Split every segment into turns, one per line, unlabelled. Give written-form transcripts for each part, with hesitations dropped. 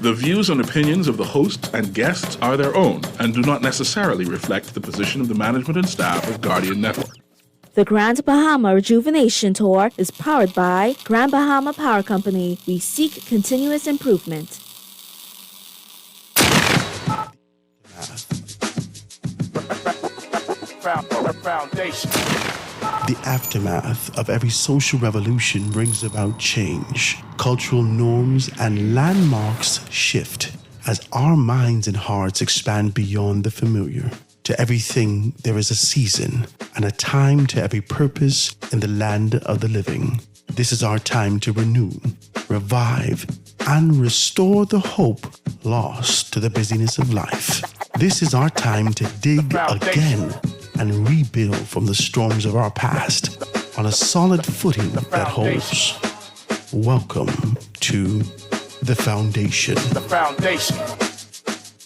The views and opinions of the hosts and guests are their own and do not necessarily reflect the position of the management and staff of Guardian Network.
The Grand Bahama Rejuvenation Tour is powered by Grand Bahama Power Company. We seek continuous improvement.
Foundation.
The aftermath of every social revolution brings about change. Cultural norms and landmarks shift as our minds and hearts expand beyond the familiar. To everything there is a season and a time to every purpose in the land of the living. This is our time to renew, revive, and restore the hope lost to the busyness of life. This is our time to dig again and rebuild from the storms of our past on a solid footing that holds. Welcome to The Foundation.
The Foundation.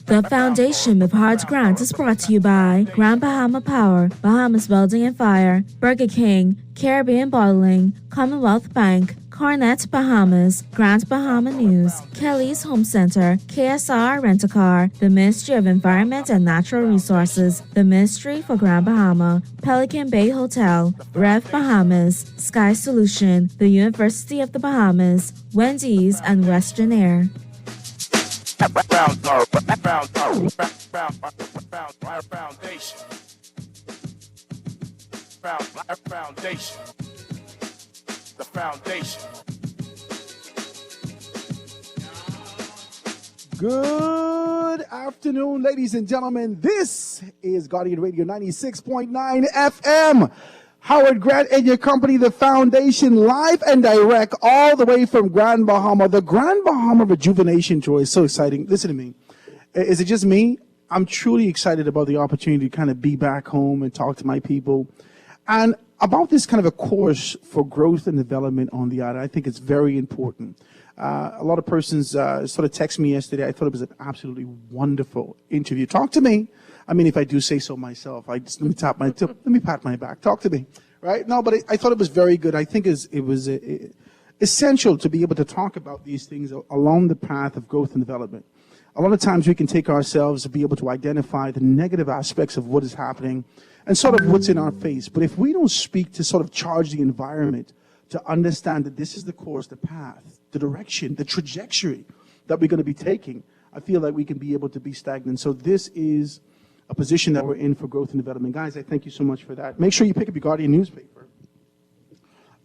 The Foundation with Hard Grant is brought to you by Grand Bahama Power, Bahamas Welding and Fire, Burger King, Caribbean Bottling, Commonwealth Bank, Cornet Bahamas, Grand Bahama News, Kelly's Home Center, KSR Rent-A-Car, the Ministry of Environment and Natural Resources, the Ministry for Grand Bahama, Pelican Bay Hotel, Rev Bahamas, Sky Solution, the University of the Bahamas, Wendy's, and Western Air.
Foundation. The Foundation.
Good afternoon, ladies and gentlemen. This is Guardian Radio 96.9 FM. Howard Grant and your company, The Foundation, live and direct all the way from Grand Bahama. The Grand Bahama Rejuvenation Tour is so exciting. Listen to me. Is it just me? I'm truly excited about the opportunity to kind of be back home and talk to my people. And about this kind of a course for growth and development on the island, I think it's very important. A lot of persons sort of text me yesterday. I thought it was an absolutely wonderful interview. Talk to me. I mean, if I do say so myself, let me pat my back. Talk to me, right? No, but I thought it was very good. I think it was essential to be able to talk about these things along the path of growth and development. A lot of times we can take ourselves to be able to identify the negative aspects of what is happening and sort of what's in our face. But if we don't speak to sort of charge the environment to understand that this is the course, the path, the direction, the trajectory that we're going to be taking, I feel like we can be able to be stagnant. So this is a position that we're in for growth and development. Guys, I thank you so much for that. Make sure you pick up your Guardian newspaper.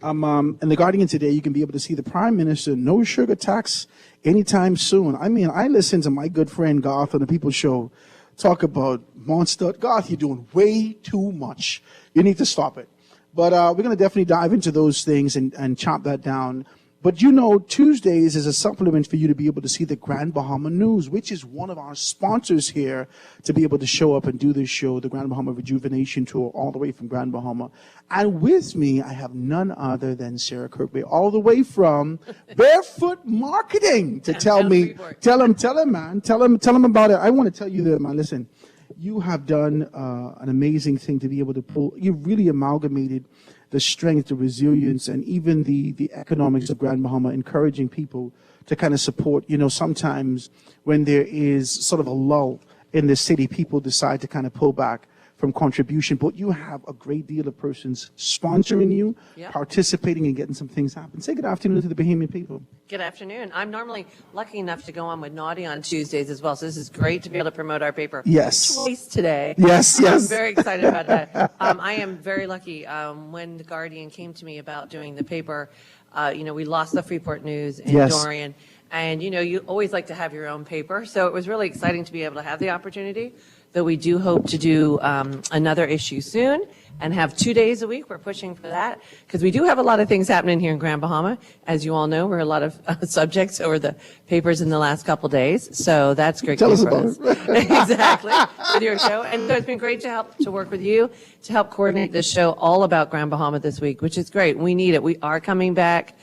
And the Guardian today, you can be able to see the Prime Minister, no sugar tax anytime soon. I mean, I listen to my good friend Garth on the People Show talk about Monster. Garth, you're doing way too much. You need to stop it. But we're going to definitely dive into those things and chop that down. But you know, Tuesdays is a supplement for you to be able to see the Grand Bahama News, which is one of our sponsors here to be able to show up and do this show, the Grand Bahama Rejuvenation Tour, all the way from Grand Bahama. And with me, I have none other than Sarah Kirkby, all the way from Barefoot Marketing to tell him, man, tell him about it. I want to tell you that, man, listen, you have done an amazing thing to be able to pull. You've really amalgamated the strength, the resilience, and even the economics of Grand Bahama, encouraging people to kind of support. You know, sometimes when there is sort of a lull in the city, people decide to kind of pull back from contribution. But you have a great deal of persons sponsoring you, participating, and getting some things happen. Say good afternoon to the Bahamian people.
Good afternoon. I'm normally lucky enough to go on with Naughty on Tuesdays as well, so this is great to be able to promote our paper.
Yes.
Twice today.
Yes.
I'm very excited about that. I am very lucky. When the Guardian came to me about doing the paper, we lost the Freeport News in Dorian. And, you always like to have your own paper. So it was really exciting to be able to have the opportunity. Though we do hope to do another issue soon and have 2 days a week. We're pushing for that because we do have a lot of things happening here in Grand Bahama. As you all know, we're a lot of subjects over the papers in the last couple days. So that's great.
Tell us about
it. Exactly. With your show. And so it's been great to work with you to help coordinate this show all about Grand Bahama this week, which is great. We need it. We are coming back.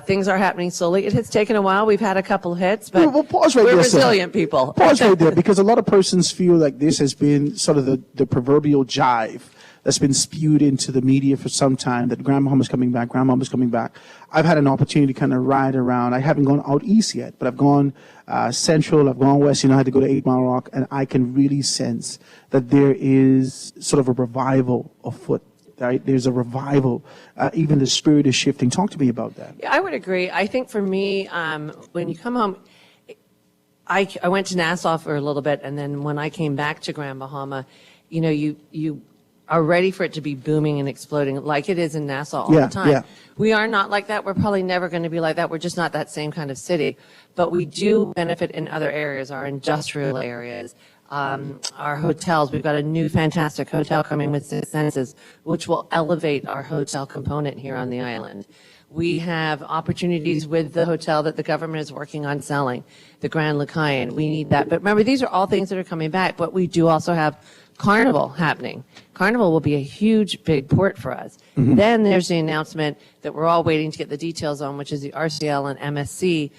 Things are happening slowly. It has taken a while. We've had a couple hits, but
pause right
we're
there,
resilient people.
Pause right there, because a lot of persons feel like this has been sort of the proverbial jive that's been spewed into the media for some time that Grand Bahama's coming back, Grand Bahama's coming back. I've had an opportunity to kind of ride around. I haven't gone out east yet, but I've gone central, I've gone west. I had to go to 8 Mile Rock, and I can really sense that there is sort of a revival afoot. Right? There's a revival. Even the spirit is shifting. Talk to me about that.
Yeah, I would agree. I think for me, when you come home, I went to Nassau for a little bit, and then when I came back to Grand Bahama, you are ready for it to be booming and exploding like it is in Nassau all the time.
Yeah.
We are not like that. We're probably never going to be like that. We're just not that same kind of city. But we do benefit in other areas, our industrial areas. Our hotels, we've got a new fantastic hotel coming with Six Senses, which will elevate our hotel component here on the island. We have opportunities with the hotel that the government is working on selling, the Grand Lucayan. We need that. But remember, these are all things that are coming back, but we do also have Carnival happening. Carnival will be a huge, big port for us. Then there's the announcement that we're all waiting to get the details on, which is the RCL and MSC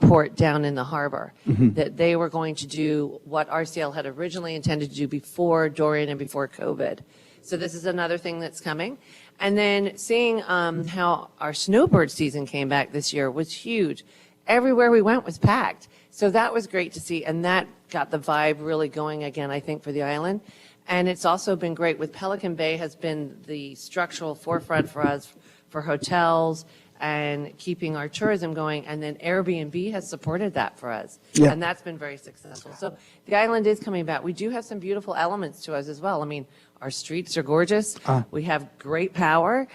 port down in the harbor, that they were going to do what RCL had originally intended to do before Dorian and before COVID. So this is another thing that's coming. And then seeing how our snowbird season came back this year was huge. Everywhere we went was packed. So that was great to see, and that got the vibe really going again, I think, for the island. And it's also been great with Pelican Bay has been the structural forefront for us for hotels and keeping our tourism going. And then Airbnb has supported that for us.
Yeah.
And that's been very successful. So the island is coming back. We do have some beautiful elements to us as well. I mean, our streets are gorgeous. We have great power.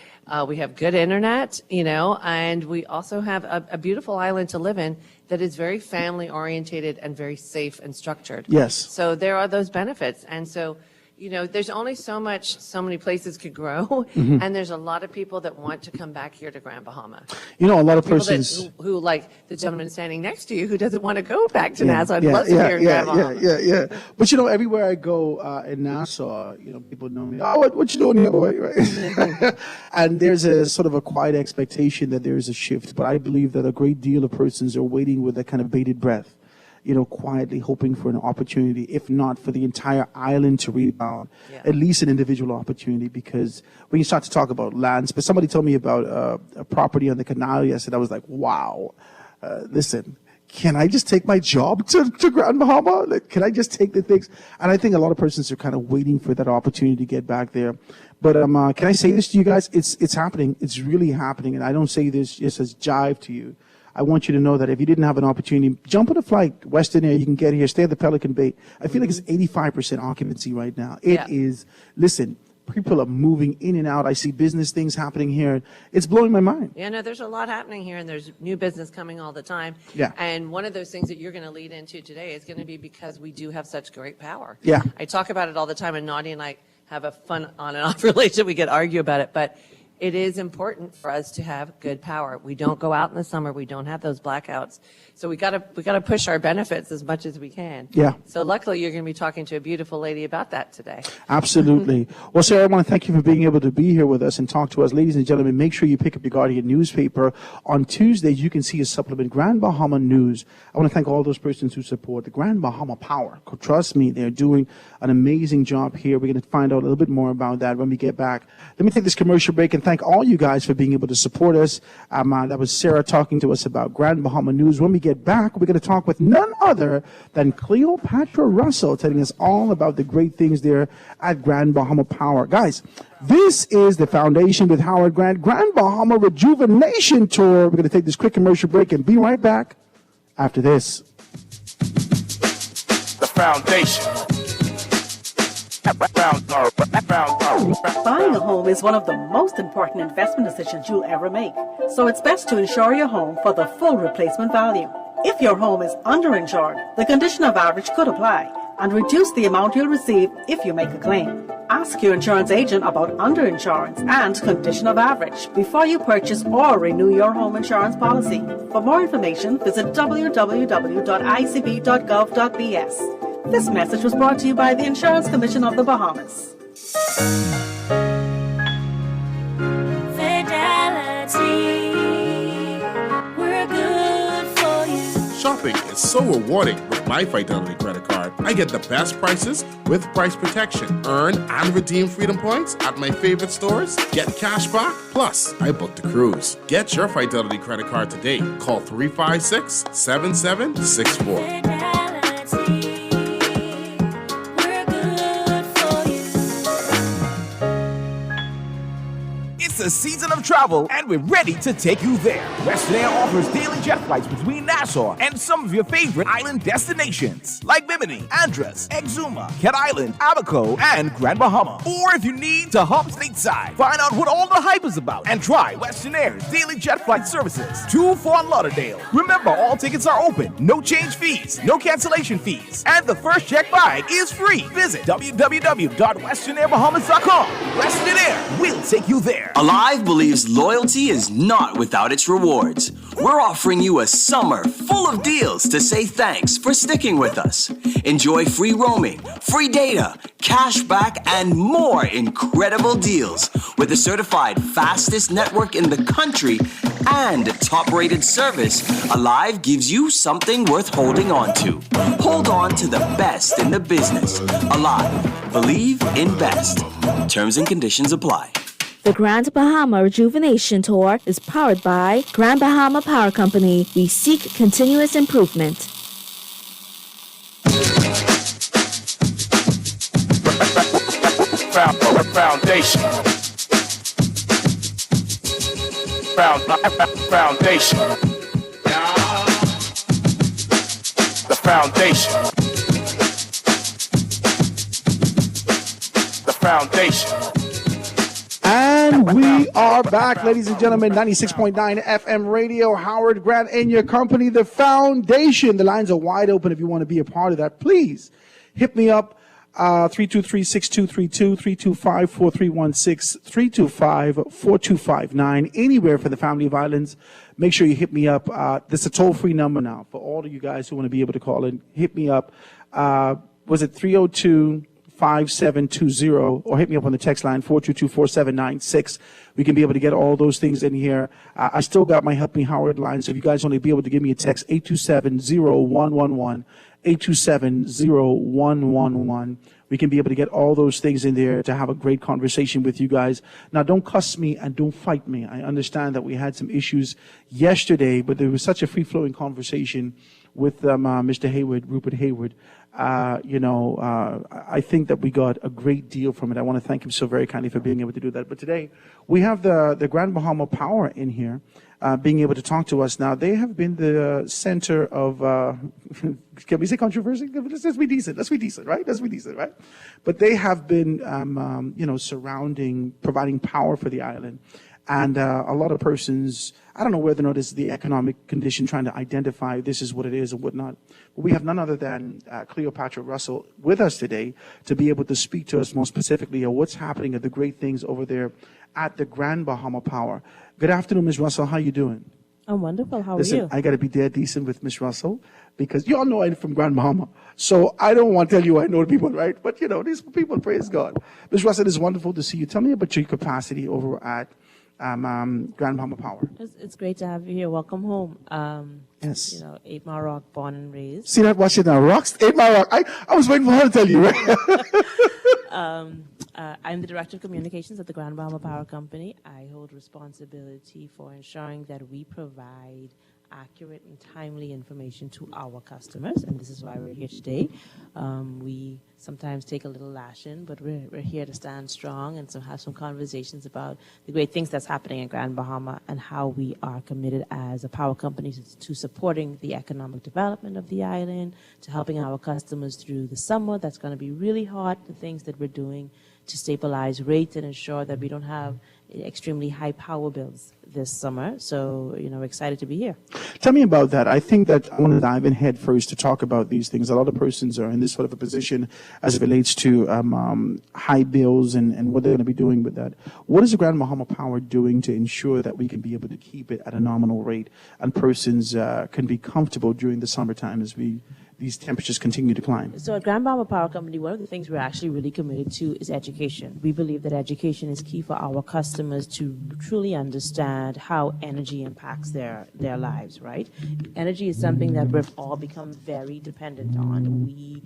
We have good internet, and we also have a beautiful island to live in that is very family orientated and very safe and structured.
Yes.
So there are those benefits. And so, there's only so many places could grow. And there's a lot of people that want to come back here to Grand Bahama.
A lot of
People
persons
who like the gentleman standing next to you who doesn't want to go back to Nassau and loves it here in Grand Bahama.
Yeah. But everywhere I go in Nassau, people know me. Oh, what you doing here, boy? Right? And there's a sort of a quiet expectation that there is a shift. But I believe that a great deal of persons are waiting with a kind of bated breath, quietly hoping for an opportunity, if not for the entire island to rebound, at least an individual opportunity. Because when you start to talk about lands, but somebody told me about a property on the canal yesterday, I was like, wow, listen, can I just take my job to Grand Bahama? Like, can I just take the things? And I think a lot of persons are kind of waiting for that opportunity to get back there. But can I say this to you guys? It's happening. It's really happening. And I don't say this just as jive to you. I want you to know that if you didn't have an opportunity, jump on a flight, Western Air, you can get here, stay at the Pelican Bay. I feel like it's 85% occupancy right now. It is, listen, people are moving in and out. I see business things happening here. It's blowing my mind.
Yeah, no, there's a lot happening here, and there's new business coming all the time.
Yeah.
And one of those things that you're going to lead into today is going to be because we do have such great power.
Yeah.
I talk about it all the time, and Nadia and I have a fun on and off relationship. We could argue about it, but it is important for us to have good power. We don't go out in the summer. We don't have those blackouts. So we got to push our benefits as much as we can.
Yeah.
So luckily you're going to be talking to a beautiful lady about that today.
Absolutely. Well, Sarah, I want to thank you for being able to be here with us and talk to us. Ladies and gentlemen, make sure you pick up your Guardian newspaper. On Tuesdays, you can see a supplement, Grand Bahama News. I want to thank all those persons who support the Grand Bahama Power. Trust me, they're doing an amazing job here. We're going to find out a little bit more about that when we get back. Let me take this commercial break and thank all you guys for being able to support us. That was Sarah talking to us about Grand Bahama News. When we get back, we're going to talk with none other than Cleopatra Russell, telling us all about the great things there at Grand Bahama Power. Guys, this is the Foundation with Howard Grant, Grand Bahama Rejuvenation Tour. We're going to take this quick commercial break and be right back after this.
The Foundation.
Buying a home is one of the most important investment decisions you'll ever make, so it's best to insure your home for the full replacement value. If your home is underinsured, the condition of average could apply and reduce the amount you'll receive if you make a claim. Ask your insurance agent about underinsurance and condition of average before you purchase or renew your home insurance policy. For more information, visit www.icb.gov.bs. This message was brought to you by the Insurance Commission of the Bahamas.
Fidelity, we're good for you.
Shopping is so rewarding with my Fidelity credit card, I get the best prices with price protection. Earn and redeem Freedom Points at my favorite stores. Get cash back. Plus, I booked a cruise. Get your Fidelity credit card today. Call 356-7764.
It's a season of travel, and we're ready to take you there. Western Air offers daily jet flights between Nassau and some of your favorite island destinations, like Bimini, Andros, Exuma, Cat Island, Abaco, and Grand Bahama. Or if you need to hop stateside, find out what all the hype is about and try Western Air's daily jet flight services to Fort Lauderdale. Remember, all tickets are open, no change fees, no cancellation fees, and the first check bag is free. Visit www.westernairbahamas.com. Western Air will take you there.
Alive believes loyalty is not without its rewards. We're offering you a summer full of deals to say thanks for sticking with us. Enjoy free roaming, free data, cash back, and more incredible deals with the certified fastest network in the country and top-rated service. Alive gives you something worth holding on to. Hold on to the best in the business. Alive. Believe in best. Terms and conditions apply.
The Grand Bahama Rejuvenation Tour is powered by Grand Bahama Power Company. We seek continuous improvement.
Foundation. Foundation. The foundation. The foundation.
And we are back, ladies and gentlemen. 96.9 FM radio. Howard Grant and your company, The Foundation. The lines are wide open if you want to be a part of that. Please hit me up. 323-6232, 325-4316, 325-4259. Anywhere for the family of islands. Make sure you hit me up. This is a toll-free number now for all of you guys who want to be able to call in. Hit me up. Was it 302-5720, or hit me up on the text line 422-4796. We can be able to get all those things in here. I still got my Help Me Howard line, so if you guys want to be able to give me a text, 827-0111, 827-0111. We can be able to get all those things in there to have a great conversation with you guys. Now, don't cuss me and don't fight me. I understand that we had some issues yesterday, but there was such a free-flowing conversation with Mr. Hayward, Rupert Hayward. I think that we got a great deal from it. I want to thank him so very kindly for being able to do that. But today, we have the Grand Bahama Power in here, being able to talk to us. Now, they have been the center of, can we say controversy? Let's be decent. Let's be decent, right? Let's be decent, right? But they have been, surrounding, providing power for the island. And a lot of persons, I don't know whether or not it's the economic condition trying to identify this is what it is and whatnot. But we have none other than Cleopatra Russell with us today to be able to speak to us more specifically of what's happening at the great things over there at the Grand Bahama Power. Good afternoon, Ms. Russell. How you doing?
I'm wonderful. How
Listen,
are you?
I got to be dead decent with Ms. Russell because you all know I'm from Grand Bahama. So I don't want to tell you I know the people, right? But, these people, praise God. Ms. Russell, it's wonderful to see you. Tell me about your capacity over at Grand Bahama Power.
It's great to have you here. Welcome home.
Yes.
8 Mile Rock, born and raised.
See that? Watch it now. Rocks, 8 Mile Rock. I was waiting for her to tell you, right?
I'm the Director of Communications at the Grand Bahama Power Company. I hold responsibility for ensuring that we provide accurate and timely information to our customers, and this is why we're here today. We sometimes take a little lashing, but we're here to stand strong and have some conversations about the great things that's happening in Grand Bahama and how we are committed as a power company to supporting the economic development of the island, to helping our customers through the summer that's going to be really hot, the things that we're doing to stabilize rates and ensure that we don't have extremely high power bills this summer. So, excited to be here.
Tell me about that. I think that I want to dive in head first to talk about these things. A lot of persons are in this sort of a position as it relates to high bills and what they're going to be doing with that. What is the Grand Bahama Power doing to ensure that we can be able to keep it at a nominal rate and persons can be comfortable during the summertime as we these temperatures continue to climb?
So at Grand Bahama Power Company, one of the things we're actually really committed to is education. We believe that education is key for our customers to truly understand how energy impacts their lives, right? Energy is something that we've all become very dependent on. We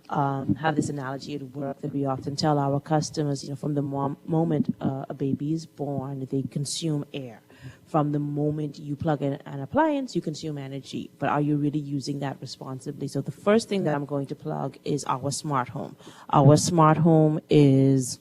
have this analogy at work that we often tell our customers, from the moment a baby is born, they consume air. From the moment you plug in an appliance, you consume energy. But are you really using that responsibly? So the first thing that I'm going to plug is our smart home. Our smart home is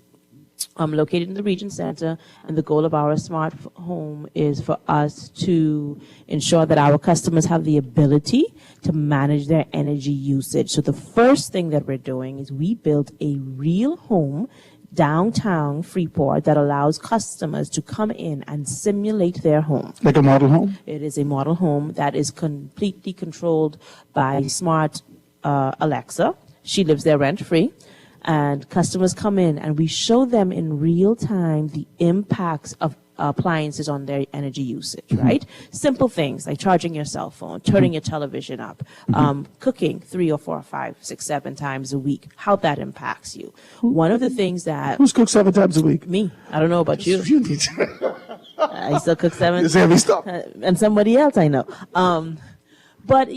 located in the Region Center, and the goal of our smart home is for us to ensure that our customers have the ability to manage their energy usage. So the first thing that we're doing is we built a real home downtown Freeport that allows customers to come in and simulate their home.
Like a model home?
It is a model home that is completely controlled by smart Alexa. She lives there rent-free. And customers come in and we show them in real time the impacts of appliances on their energy usage, right? Simple things like charging your cell phone, turning your television up, cooking 3 or 4 or 5, 6, 7 times a week, how that impacts you. One of the things that...
Who's cooked 7 times a week?
Me. I don't know about you. I still cook 7.
It's heavy stuff.
And somebody else I know. But,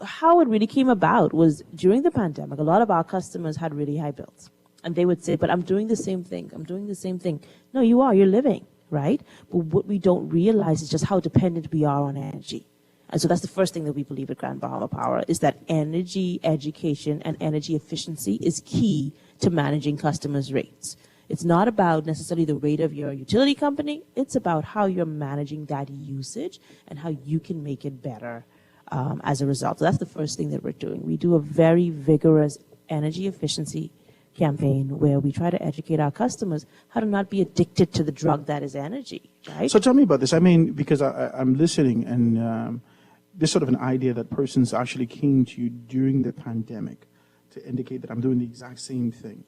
how it really came about was during the pandemic, a lot of our customers had really high bills. And they would say, but I'm doing the same thing. I'm doing the same thing. No, you are. You're living, right? But what we don't realize is just how dependent we are on energy. And so that's the first thing that we believe at Grand Bahama Power is that energy education and energy efficiency is key to managing customers' rates. It's not about necessarily the rate of your utility company. It's about how you're managing that usage and how you can make it better as a result. So that's the first thing that we're doing. We do a very vigorous energy efficiency campaign where we try to educate our customers how to not be addicted to the drug that is energy, right?
So tell me about this. I mean, because I'm listening and there's sort of an idea that persons actually came to you during the pandemic to indicate that I'm doing the exact same thing.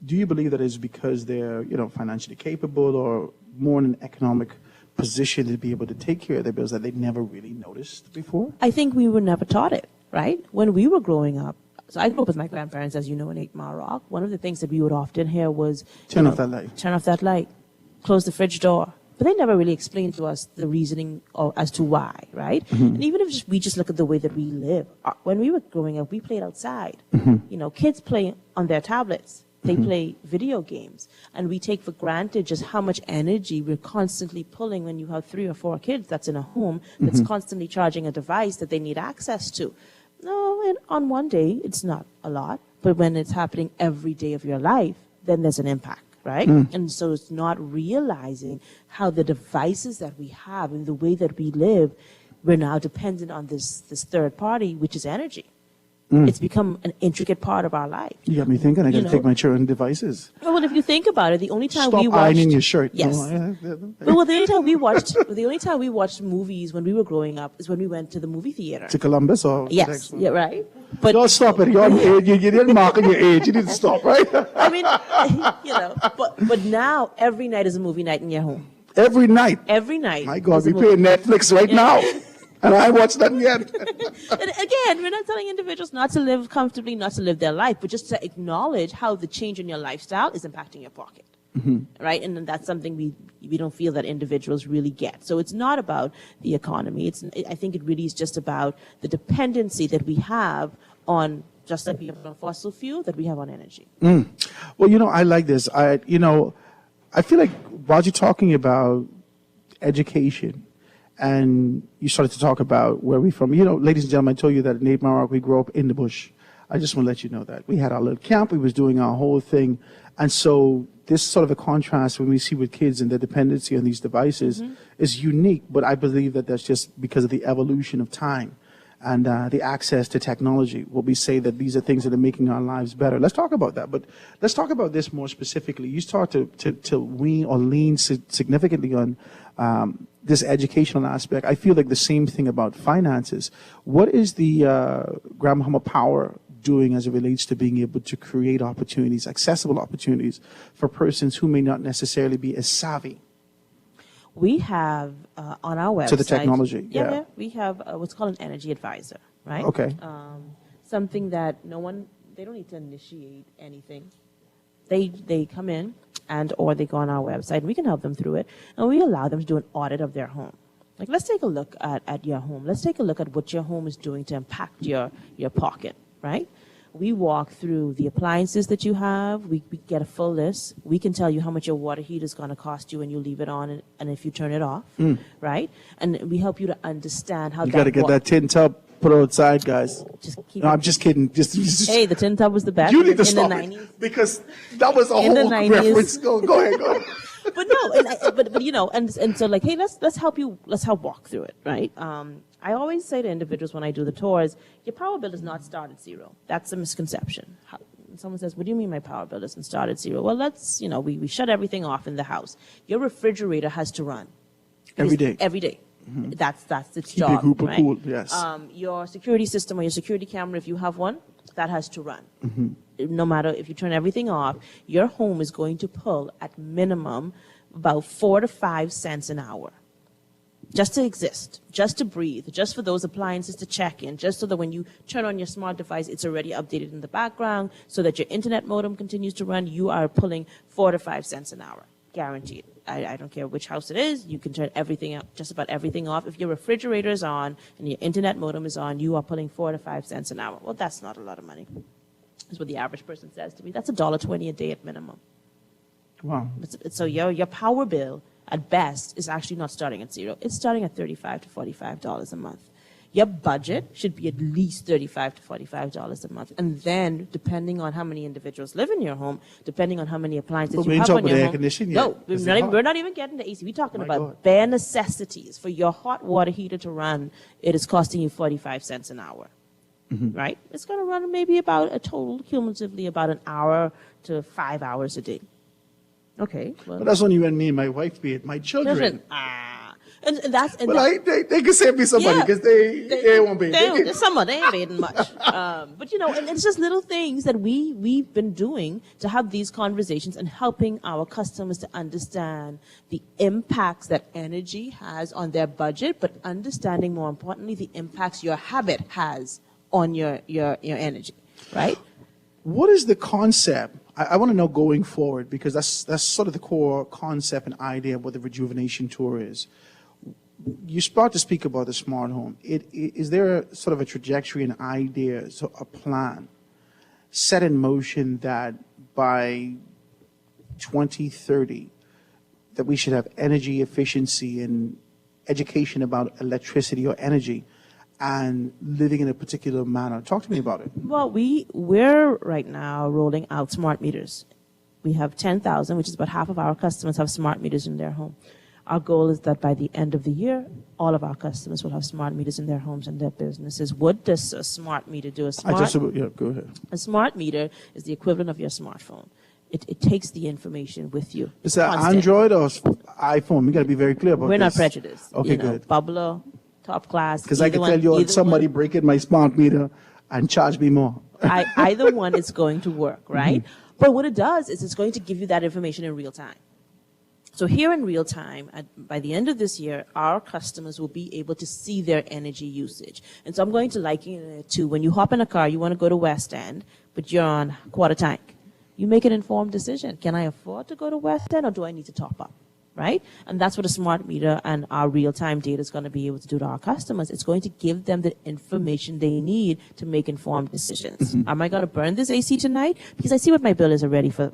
Do you believe that it's because they're, financially capable or more in an economic position to be able to take care of their bills that they never really noticed before?
I think we were never taught it, right? When we were growing up, so I grew up with my grandparents, as you know, in 8 Mile Rock. One of the things that we would often hear was,
Turn off that light.
Turn off that light. Close the fridge door. But they never really explained to us the reasoning as to why, right? And even if we just look at the way that we live, when we were growing up, we played outside. Kids play on their tablets. They play video games, and we take for granted just how much energy we're constantly pulling when you have 3 or 4 kids that's in a home that's constantly charging a device that they need access to. No, and on one day, it's not a lot, but when it's happening every day of your life, then there's an impact, right? And so it's not realizing how the devices that we have and the way that we live, we're now dependent on this third party, which is energy. It's become an intricate part of our life.
You got me thinking. I got to take my children's devices.
Well, if you think about it, the only time
Stop
we watched
ironing your shirt.
Yes. Well, the only time we watched movies when we were growing up is when we went to the movie theater.
To Columbus or
yes, yeah, right. But
don't stop it. You're on age. You didn't mark on your age. You didn't stop, right?
I mean, but now every night is a movie night in your home.
Every night.
Every night.
My God, we pay Netflix right now. And I watched that yet.
And again, we're not telling individuals not to live comfortably, not to live their life, but just to acknowledge how the change in your lifestyle is impacting your pocket. Right? And that's something we don't feel that individuals really get. So it's not about the economy. I think it really is just about the dependency that we have on, just like we have on fossil fuel, that we have on energy.
Well, I like this. I feel like while you're talking about education, and you started to talk about where we're from. Ladies and gentlemen, I told you that in 8 Mile Rock, we grew up in the bush. I just want to let you know that. We had our little camp. We was doing our whole thing. And so this sort of a contrast when we see with kids and their dependency on these devices is unique. But I believe that that's just because of the evolution of time and the access to technology. What we say that these are things that are making our lives better. Let's talk about that. But let's talk about this more specifically. You start to lean significantly on this educational aspect. I feel like the same thing about finances. What is the Grand Bahama Power doing as it relates to being able to create opportunities, accessible opportunities for persons who may not necessarily be as savvy?
We have on our website.
To the technology,
yeah. We have what's called an energy advisor, right?
Okay.
something that they don't need to initiate anything. They come in or they go on our website, and we can help them through it, and we allow them to do an audit of their home. Like, let's take a look at your home. Let's take a look at what your home is doing to impact your pocket, right? We walk through the appliances that you have. We get a full list. We can tell you how much your water heater is going to cost you when you leave it on and if you turn it off, right? And we help you to understand how
you got to get that tin tub put outside, guys. No, I'm just kidding. Just
hey, the tin tub was the best.
You need to
in
stop
the
it
90s.
because that was a
In the
whole
90s.
reference. Go ahead.
But no, but you know, and so like, hey, let's help walk through it, right? I always say to individuals when I do the tours, your power bill does not start at zero. That's a misconception. Someone says, what do you mean my power bill doesn't start at zero? Well, we shut everything off in the house. Your refrigerator has to run.
Every day.
Every day.
Mm-hmm.
That's its
Keep
job,
your group
right?
cool, yes.
Your security system or your security camera, if you have one, that has to run.
Mm-hmm.
No matter if you turn everything off, your home is going to pull at minimum about 4 to 5 cents an hour. Just to exist, just to breathe, just for those appliances to check in, just so that when you turn on your smart device, it's already updated in the background, so that your internet modem continues to run, you are pulling 4 to 5 cents an hour. Guaranteed. I don't care which house it is, you can turn everything up, just about everything off. If your refrigerator is on and your internet modem is on, you are pulling 4 to 5 cents an hour. Well, that's not a lot of money. That's what the average person says to me. That's $1.20 a day at minimum.
Wow.
So your power bill at best is actually not starting at zero. It's starting at $35 to $45 a month. Your budget should be at least $35 to $45 a month. And then, depending on how many individuals live in your home, depending on how many appliances
But
you
we ain't
have
talking
on your
about air
home.
conditioning
No,
yet. Is it hot?
we're not even getting to AC. We're talking
My
about
God.
bare necessities. For your hot water heater to run, it is costing you 45 cents an hour.
Mm-hmm.
Right? It's going to run maybe about a total, cumulatively, about an hour to 5 hours a day. Okay. Well,
But that's only when me and my wife be it. My children.
And that's and
Well, they can save me some money because they won't be.
They ain't paying much. But you know, and it's just little things that we've been doing to have these conversations and helping our customers to understand the impacts that energy has on their budget, but understanding more importantly the impacts your habit has on your energy, right?
What is the concept? I want to know going forward because that's sort of the core concept and idea of what the Rejuvenation Tour is. You start to speak about the smart home. Is there a sort of a trajectory, an idea, so a plan set in motion that by 2030 that we should have energy efficiency and education about electricity or energy and living in a particular manner? Talk to me about it.
Well, we're right now rolling out smart meters. We have 10,000, which is about half of our customers have smart meters in their home. Our goal is that by the end of the year, all of our customers will have smart meters in their homes and their businesses. What does a smart meter do?
Go ahead.
A smart meter is the equivalent of your smartphone. It takes the information with you.
Is that
constant.
Android or iPhone? We got to be very clear about
We're not
this.
prejudiced.
Okay, good.
Bubbler, top class.
Because I can tell you somebody breaking my smart meter and charge me more.
Either one is going to work, right?
Mm-hmm.
But what it does is it's going to give you that information in real time. So here in real time, by the end of this year, our customers will be able to see their energy usage. And so I'm going to liken it to when you hop in a car, you want to go to West End, but you're on quarter tank. You make an informed decision. Can I afford to go to West End or do I need to top up? Right? And that's what a smart meter and our real-time data is going to be able to do to our customers. It's going to give them the information they need to make informed decisions.
Mm-hmm.
Am I going to burn this AC tonight? Because I see what my bill is already for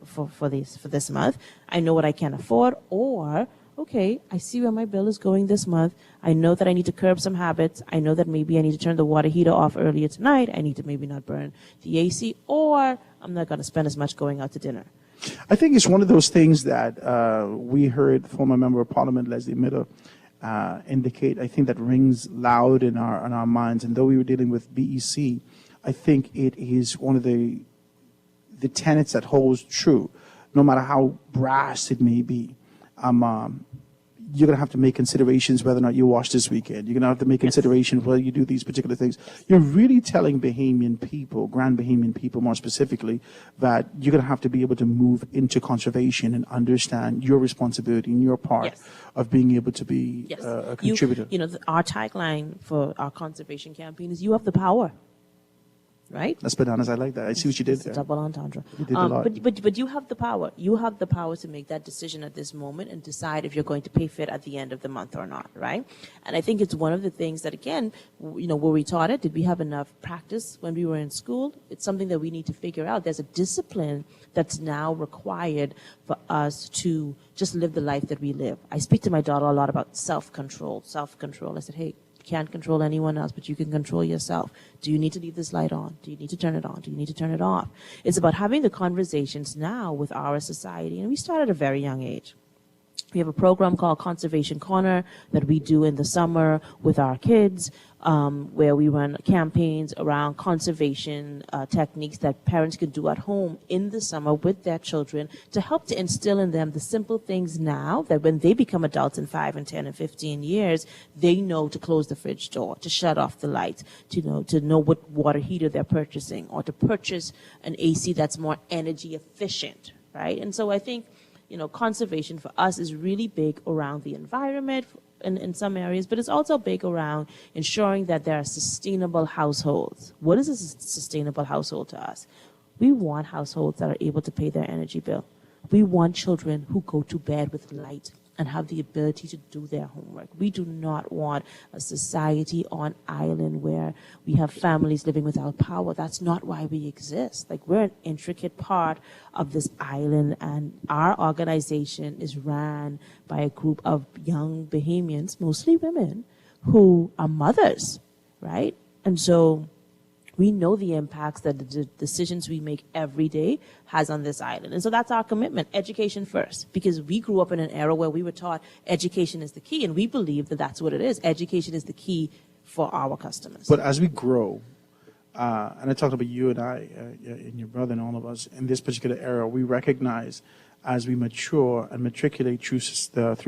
this month. I know what I can afford. Or, okay, I see where my bill is going this month. I know that I need to curb some habits. I know that maybe I need to turn the water heater off earlier tonight. I need to maybe not burn the AC. Or I'm not going to spend as much going out to dinner.
I think it's one of those things that we heard former Member of Parliament Leslie Miller indicate. I think that rings loud in our minds. And though we were dealing with BEC, I think it is one of the tenets that holds true, no matter how brass it may be. You're going to have to make considerations whether or not you wash this weekend. You're going to have to make considerations whether you do these particular things. You're really telling Bahamian people, Grand Bahamian people more specifically, that you're going to have to be able to move into conservation and understand your responsibility and your part of being able to be a contributor.
Our tagline for our conservation campaign is "You have the power."
right?
That's bananas. I like that. I see what you did
It's a
there.
double entendre.
You did a lot.
But you have the power. You have the power to make that decision at this moment and decide if you're going to pay for it at the end of the month or not, right? And I think it's one of the things that, again, were we taught it? Did we have enough practice when we were in school? It's something that we need to figure out. There's a discipline that's now required for us to just live the life that we live. I speak to my daughter a lot about self-control. I said, hey, can't control anyone else, but you can control yourself. Do you need to leave this light on? Do you need to turn it on? Do you need to turn it off? It's about having the conversations now with our society, and we start at a very young age. We have a program called Conservation Corner that we do in the summer with our kids, where we run campaigns around conservation techniques that parents can do at home in the summer with their children to help to instill in them the simple things now that when they become adults in 5 and 10 and 15 years, they know to close the fridge door, to shut off the lights, to know what water heater they're purchasing, or to purchase an AC that's more energy efficient, right? And so I think conservation for us is really big around the environment in some areas, but it's also big around ensuring that there are sustainable households. What is a sustainable household to us? We want households that are able to pay their energy bill. We want children who go to bed with light and have the ability to do their homework. We do not want a society on island where we have families living without power. That's not why we exist. Like, we're an intricate part of this island, and our organization is ran by a group of young Bahamians, mostly women, who are mothers, right? And so we know the impacts that the decisions we make every day has on this island. And so that's our commitment, education first, because we grew up in an era where we were taught education is the key, and we believe that that's what it is. Education is the key for our customers.
But as we grow, and I talked about you and I, and your brother and all of us, in this particular era, we recognize as we mature and matriculate through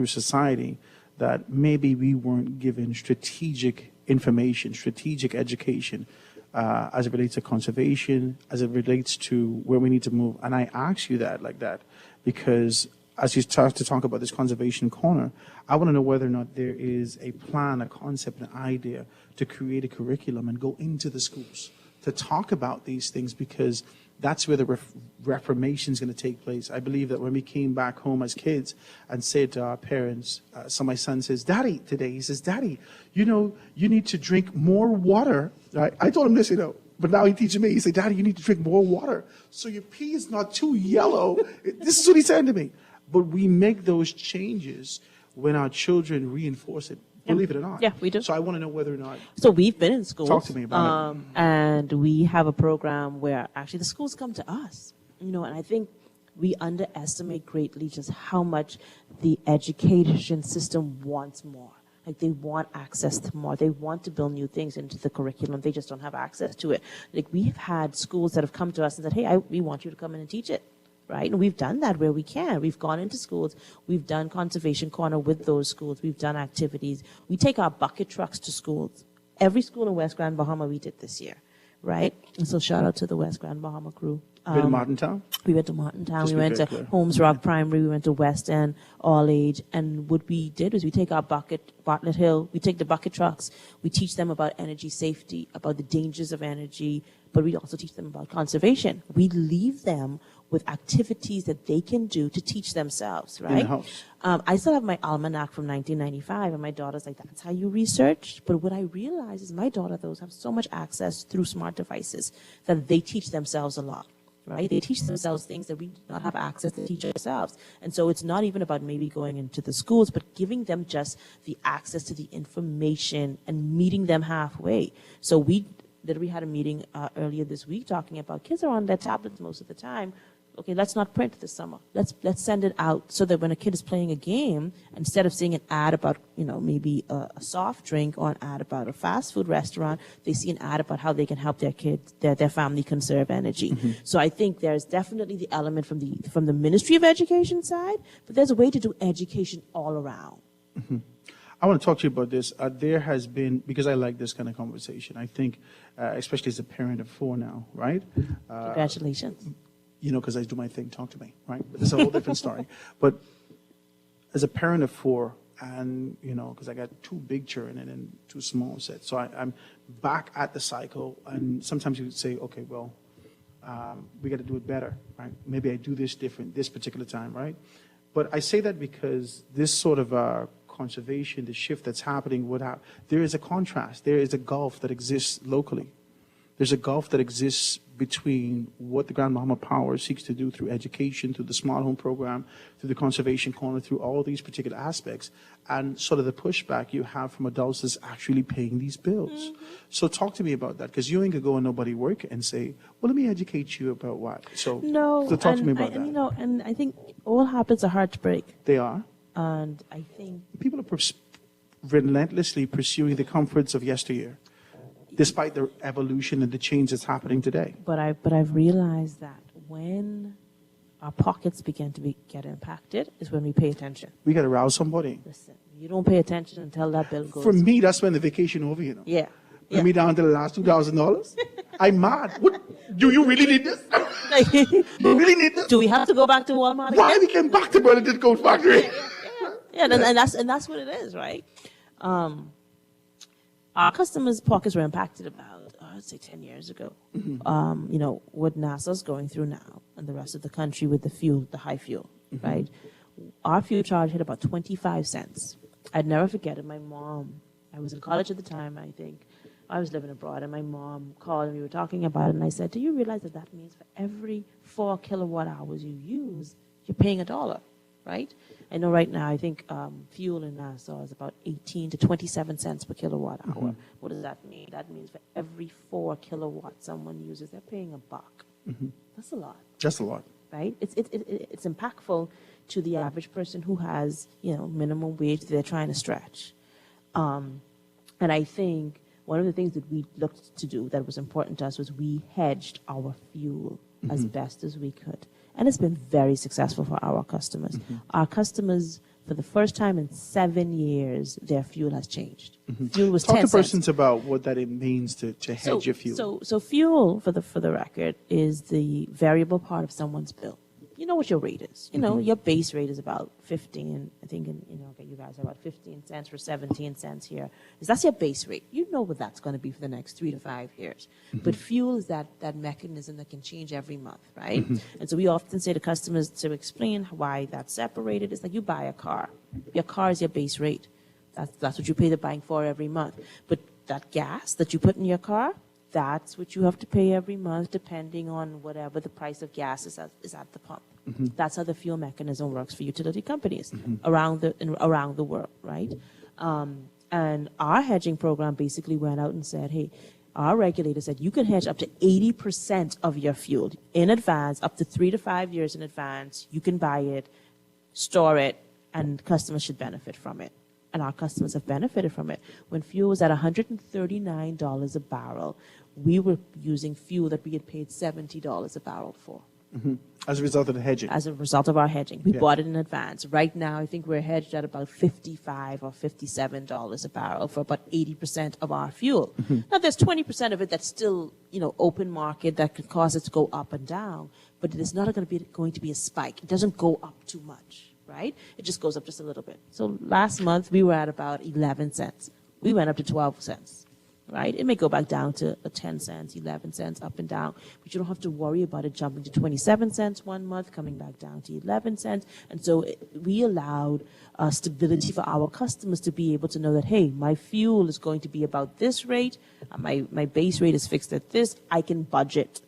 society that maybe we weren't given strategic information, strategic education, as it relates to conservation, as it relates to where we need to move. And I ask you that like that because as you start to talk about this conservation corner, I want to know whether or not there is a plan, a concept, an idea to create a curriculum and go into the schools to talk about these things, because that's where the reformation is going to take place. I believe that when we came back home as kids and said to our parents, so my son says, Daddy, today, he says, Daddy, you need to drink more water. Right? I told him this, but now he teaches me. He said, Daddy, you need to drink more water so your pee is not too yellow. This is what he said to me. But we make those changes when our children reinforce it. Believe it or not.
Yeah, we do.
So I want to know whether or not.
So we've been in schools.
Talk to me about it.
And we have a program where actually the schools come to us, and I think we underestimate greatly just how much the education system wants more. Like, they want access to more. They want to build new things into the curriculum. They just don't have access to it. Like, we've had schools that have come to us and said, hey, we want you to come in and teach it. Right? And we've done that where we can. We've gone into schools. We've done Conservation Corner with those schools. We've done activities. We take our bucket trucks to schools. Every school in West Grand Bahama we did this year, right? And so shout out to the West Grand Bahama crew.
Been to Martintown?
We went to Martintown. We went to Holmes Rock Primary. We went to West End, All Age. And what we did was we take our Bartlett Hill, we take the bucket trucks, we teach them about energy safety, about the dangers of energy, but we also teach them about conservation. We leave them with activities that they can do to teach themselves, right?
In the house.
I still have my almanac from 1995, and my daughter's like, that's how you research? But what I realize is my daughter, those have so much access through smart devices that they teach themselves a lot, right? They teach themselves things that we do not have access to teach ourselves. And so it's not even about maybe going into the schools, but giving them just the access to the information and meeting them halfway. So we literally had a meeting earlier this week talking about kids are on their tablets most of the time. Okay, let's not print this summer. Let's send it out so that when a kid is playing a game, instead of seeing an ad about, maybe a soft drink or an ad about a fast food restaurant, they see an ad about how they can help their kids, their family conserve energy. Mm-hmm. So I think there's definitely the element from the Ministry of Education side, but there's a way to do education all around.
Mm-hmm. I want to talk to you about this. There has been, because I like this kind of conversation, I think, especially as a parent of 4 now, right?
Congratulations.
Because I do my thing, talk to me, right? But it's a whole different story. But as a parent of 4, and, because I got 2 big churn and then 2 small sets. So I'm back at the cycle, and sometimes you would say, okay, well, we got to do it better, right? Maybe I do this different this particular time, right? But I say that because this sort of conservation, the shift that's happening, there is a contrast. There is a gulf that exists locally. There's a gulf that exists between what the Grand Bahama Power seeks to do through education, through the Smart Home Program, through the Conservation Corner, through all these particular aspects, and sort of the pushback you have from adults that's actually paying these bills. Mm-hmm. So talk to me about that, because you ain't gonna go and nobody work and say, well, let me educate you about what. So talk to me about that.
And I think all habits are hard to break.
They are.
And I think
people are relentlessly pursuing the comforts of yesteryear, despite the evolution and the change that's happening today.
But I've realized that when our pockets begin to get impacted is when we pay attention.
We got to rouse somebody.
Listen, you don't pay attention until that bill goes.
For me, that's when the vacation over,
Yeah.
Let me down to the last $2,000. I'm mad. What? Do you really need this? You really need this?
Do we have to go back to Walmart
Why we came back to Burlington Coat Factory?
Yeah, and that's what it is, right? Our customers' pockets were impacted about, I'd say 10 years ago. Mm-hmm. What NASA's going through now and the rest of the country with the high fuel, mm-hmm. right? Our fuel charge hit about 25 cents. I'd never forget it. My mom, I was in college at the time, I think. I was living abroad, and my mom called, and we were talking about it, and I said, do you realize that means for every 4 kilowatt hours you use, you're paying $1, right? I know right now, I think fuel in Nassau is about 18 to 27 cents per kilowatt hour. Mm-hmm. What does that mean? That means for every 4 kilowatts someone uses, they're paying $1. Mm-hmm. That's a lot.
That's a lot.
Right? It's impactful to the average person who has, minimum wage that they're trying to stretch. And I think one of the things that we looked to do that was important to us was we hedged our fuel mm-hmm. as best as we could. And it's been very successful for our customers. Mm-hmm. Our customers, for the first time in 7 years, their fuel has changed. Mm-hmm. Fuel was 10 cents.
Talk to persons about what that it means to hedge your fuel.
So fuel, for the record, is the variable part of someone's bill. You know what your rate is. Mm-hmm. Your base rate is about 15. I think, you guys are about 15 cents for 17 cents here. That's your base rate. You know what that's going to be for the next 3 to 5 years. Mm-hmm. But fuel is that mechanism that can change every month, right? Mm-hmm. And so we often say to customers to explain why that's separated. It's like you buy a car. Your car is your base rate. That's what you pay the bank for every month. But that gas that you put in your car, that's what you have to pay every month, depending on whatever the price of gas is at the pump. Mm-hmm. That's how the fuel mechanism works for utility companies mm-hmm. around the world, right? And our hedging program basically went out and said, hey, our regulator said you can hedge up to 80% of your fuel in advance, up to 3 to 5 years in advance. You can buy it, store it, and customers should benefit from it. And our customers have benefited from it. When fuel was at $139 a barrel, we were using fuel that we had paid $70 a barrel for.
Mm-hmm. As a result of the hedging?
As a result of our hedging. We bought it in advance. Right now, I think we're hedged at about $55 or $57 a barrel for about 80% of our fuel. Mm-hmm. Now, there's 20% of it that's still, open market that could cause it to go up and down, but it is not going to be a spike. It doesn't go up too much, right? It just goes up just a little bit. So last month, we were at about 11 cents. We went up to 12 cents. Right? It may go back down to 10 cents, 11 cents, up and down, but you don't have to worry about it jumping to 27 cents one month, coming back down to 11 cents. And so we allowed stability for our customers to be able to know that, hey, my fuel is going to be about this rate, my base rate is fixed at this, I can budget.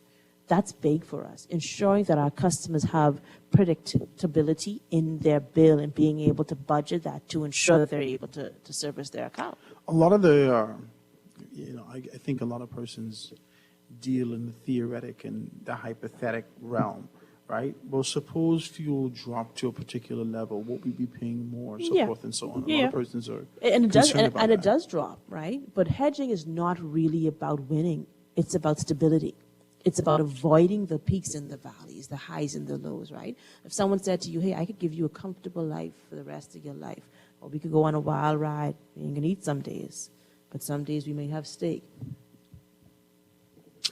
That's big for us, ensuring that our customers have predictability in their bill and being able to budget that to ensure that they're able to service their account.
A lot of the... I think a lot of persons deal in the theoretic and the hypothetical realm, right? Well, suppose fuel dropped to a particular level, won't we be paying more, so forth and so on? A lot of persons are concerned about that.
It does drop, right? But hedging is not really about winning. It's about stability. It's about avoiding the peaks and the valleys, the highs and the lows, right? If someone said to you, hey, I could give you a comfortable life for the rest of your life, or we could go on a wild ride, you ain't gonna eat some days. But some days we may have steak.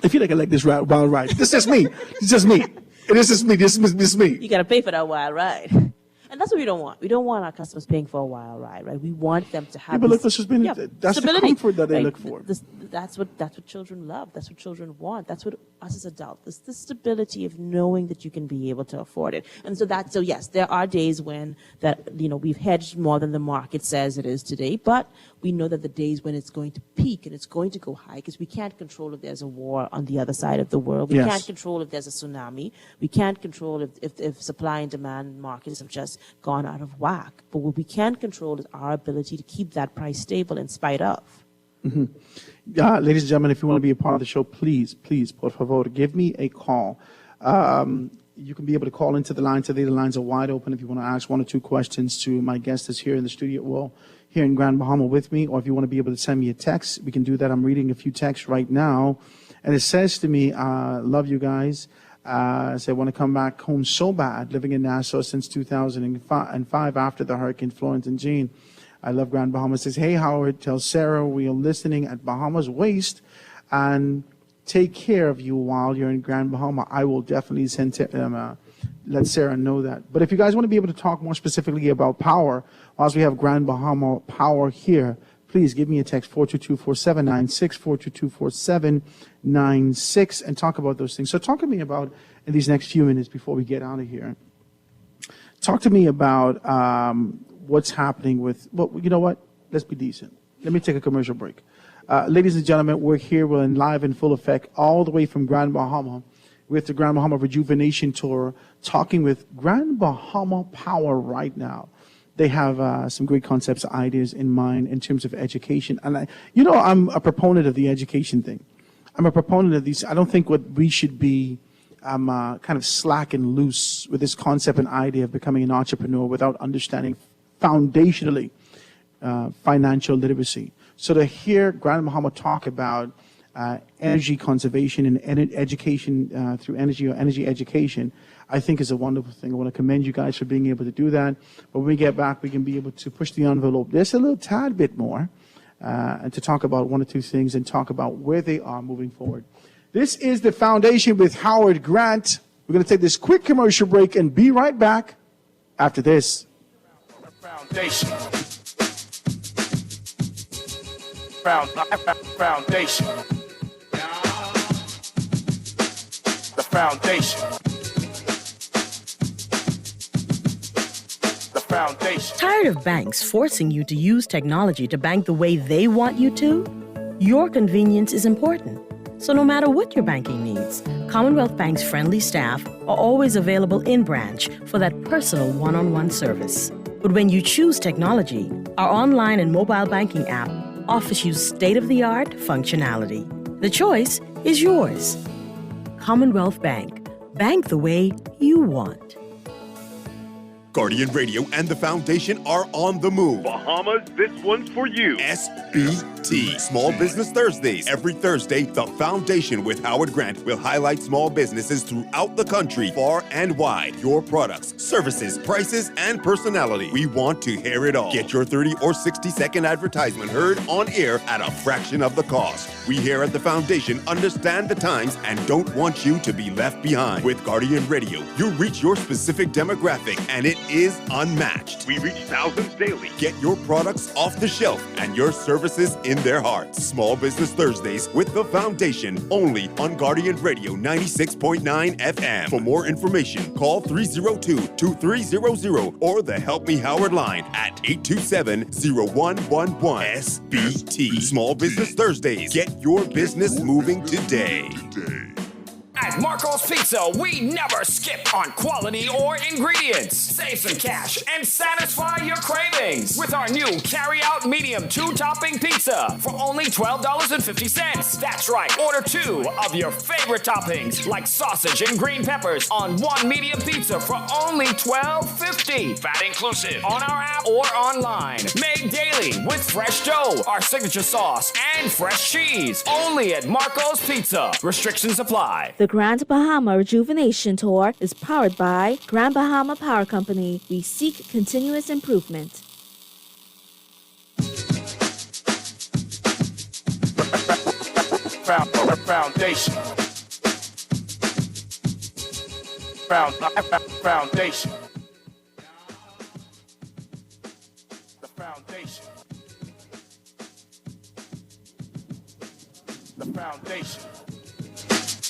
I feel like I like this wild ride. This is me. It's just me. This is me. This is me.
You got to pay for that wild ride. And that's what we don't want. We don't want our customers paying for a wild ride, right? We want them to have
but look, this has been that's
stability,
the comfort that they
right?
look for.
That's what children love. That's what children want. That's what us as adults. It's the stability of knowing that you can be able to afford it. And so yes, there are days when we've hedged more than the market says it is today, but we know that the days when it's going to peak and it's going to go high, because we can't control if there's a war on the other side of the world. We can't control if there's a tsunami. We can't control if supply and demand markets have just gone out of whack. But what we can control is our ability to keep that price stable in spite of.
Mm-hmm. Ladies and gentlemen, if you want to be a part of the show, please, por favor, give me a call. You can be able to call into the line today. The lines are wide open if you want to ask one or two questions to my guest that's here in the studio, here in Grand Bahama with me, or if you want to be able to send me a text, we can do that. I'm reading a few texts right now, and it says to me, love you guys. I want to come back home so bad, living in Nassau since 2005 after the Hurricane Florence and Jean. I love Grand Bahama. It says, hey, Howard, tell Sarah we are listening at Bahamas Waste, and take care of you while you're in Grand Bahama. I will definitely let Sarah know that. But if you guys want to be able to talk more specifically about power, whilst we have Grand Bahama Power here, please give me a text, 422-4796, 422-4796, and talk about those things. So talk to me about, in these next few minutes before we get out of here, talk to me about what's happening with, you know what? Let's be decent. Let me take a commercial break. Ladies and gentlemen, we're here. We're in live in full effect all the way from Grand Bahama with the Grand Bahama Rejuvenation Tour, talking with Grand Bahama Power right now. They have some great concepts, ideas in mind in terms of education. And I'm a proponent of the education thing. I'm a proponent of these. I don't think what we should be kind of slack and loose with this concept and idea of becoming an entrepreneur without understanding foundationally financial literacy. So to hear Grand Bahama talk about energy conservation and education through energy or energy education, I think is a wonderful thing. I want to commend you guys for being able to do that. But when we get back, we can be able to push the envelope just a little tad bit more and to talk about one or two things and talk about where they are moving forward. This is The Foundation with Howard Grant. We're going to take this quick commercial break and be right back after this.
Foundation. Foundation. The foundation. The foundation.
Tired of banks forcing you to use technology to bank the way they want you to? Your convenience is important. So no matter what your banking needs, Commonwealth Bank's friendly staff are always available in branch for that personal one-on-one service. But when you choose technology, our online and mobile banking app offers you state-of-the-art functionality. The choice is yours. Commonwealth Bank. Bank the way you want.
Guardian Radio and the Foundation are on the move.
Bahamas, this one's for you.
SBT, Small Business Thursdays. Every Thursday, the Foundation with Howard Grant will highlight small businesses throughout the country, far and wide. Your products, services, prices, and personality. We want to hear it all. Get your 30 or 60-second advertisement heard on air at a fraction of the cost. We here at the Foundation understand the times and don't want you to be left behind. With Guardian Radio, you reach your specific demographic, and it is unmatched.
We reach thousands daily.
Get your products off the shelf and your services in their hearts. Small Business Thursdays with the Foundation, only on Guardian Radio 96.9 FM. For more information, call 302-2300 or the Help Me Howard line at 827-0111. SBT. Small Business Thursdays. Get your business moving today.
At Marco's Pizza, we never skip on quality or ingredients. Save some cash and satisfy your cravings with our new carry-out medium 2-topping pizza for only $12.50. That's right, order 2 of your favorite toppings like sausage and green peppers on 1 medium pizza for only $12.50. VAT inclusive on our app or online. Made daily with fresh dough, our signature sauce, and fresh cheese. Only at Marco's Pizza. Restrictions apply.
The Grand Bahama Rejuvenation Tour is powered by Grand Bahama Power Company. We seek continuous improvement.
Foundation. Foundation. foundation.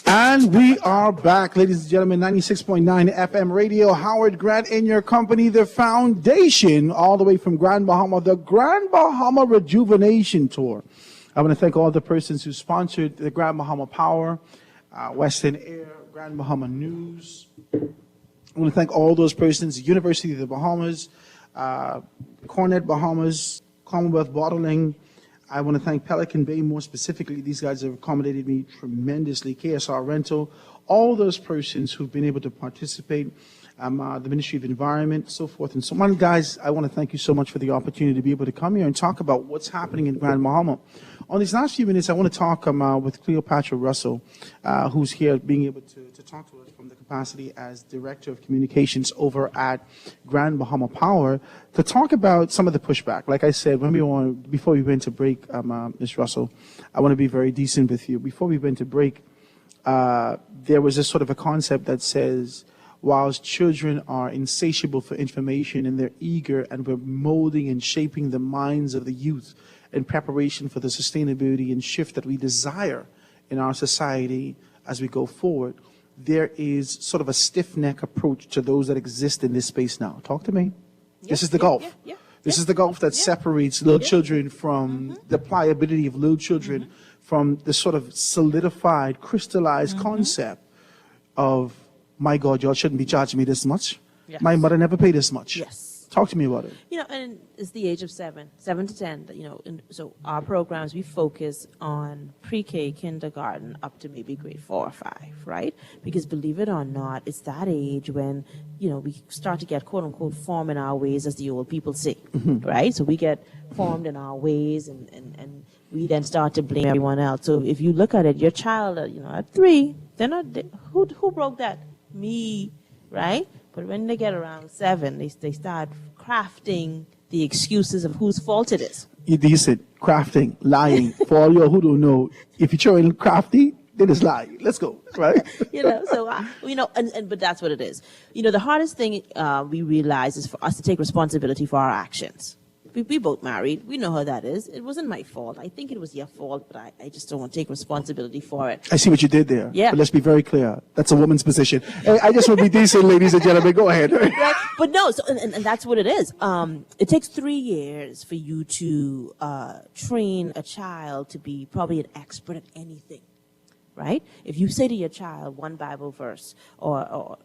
And we are back, ladies and gentlemen, 96.9 FM radio. Howard Grant in your company, the foundation, all the way from Grand Bahama, the Grand Bahama Rejuvenation Tour. I want to thank all the persons who sponsored the Grand Bahama Power, Western Air, Grand Bahama News. I want to thank all those persons, University of the Bahamas, Cornet Bahamas, Commonwealth Bottling. I want to thank Pelican Bay more specifically. These guys have accommodated me tremendously. KSR Rental, all those persons who've been able to participate, the Ministry of Environment, so forth and so on. Guys, I want to thank you so much for the opportunity to be able to come here and talk about what's happening in Grand Bahama. On these last few minutes, I want to talk with Cleopatra Russell, who's here being able to talk to us from the capacity as Director of Communications over at Grand Bahama Power, to talk about some of the pushback. Like I said, before we went to break, Ms. Russell, I want to be very decent with you. Before we went to break, there was a sort of a concept that says, whilst children are insatiable for information and they're eager, and we're molding and shaping the minds of the youth in preparation for the sustainability and shift that we desire in our society as we go forward, there is sort of a stiff neck approach to those that exist in this space now. Talk to me. This is the gulf. This is the gulf that separates little children from the pliability of little children, from the sort of solidified, crystallized concept of, my God, y'all shouldn't be charging me this much.
Yes.
My mother never paid this much.
Yes.
Talk to me about it.
You know, and it's the age of 7 to 10. You know, and so our programs, we focus on pre-K, kindergarten, up to maybe grade 4 or 5, right? Because believe it or not, it's that age when, you know, we start to get quote unquote formed in our ways, as the old people say, right? So we get formed in our ways, and we then start to blame everyone else. So if you look at it, your child, at 3, they're not. Who broke that? Me, right? But when they get around 7, they start crafting the excuses of whose fault it is.
You decent, crafting, lying. For all y'all who don't know, if you're showing crafty, then it's lying. Let's go, right?
But that's what it is. You know, the hardest thing we realize is for us to take responsibility for our actions. We both married. We know how that is. It wasn't my fault. I think it was your fault, but I just don't want to take responsibility for it.
I see what you did there.
Yeah.
But let's be very clear. That's a woman's position. Hey, I just want to be decent, ladies and gentlemen. Go ahead.
Right? But no, and that's what it is. It takes 3 years for you to train a child to be probably an expert at anything. Right? If you say to your child one Bible verse or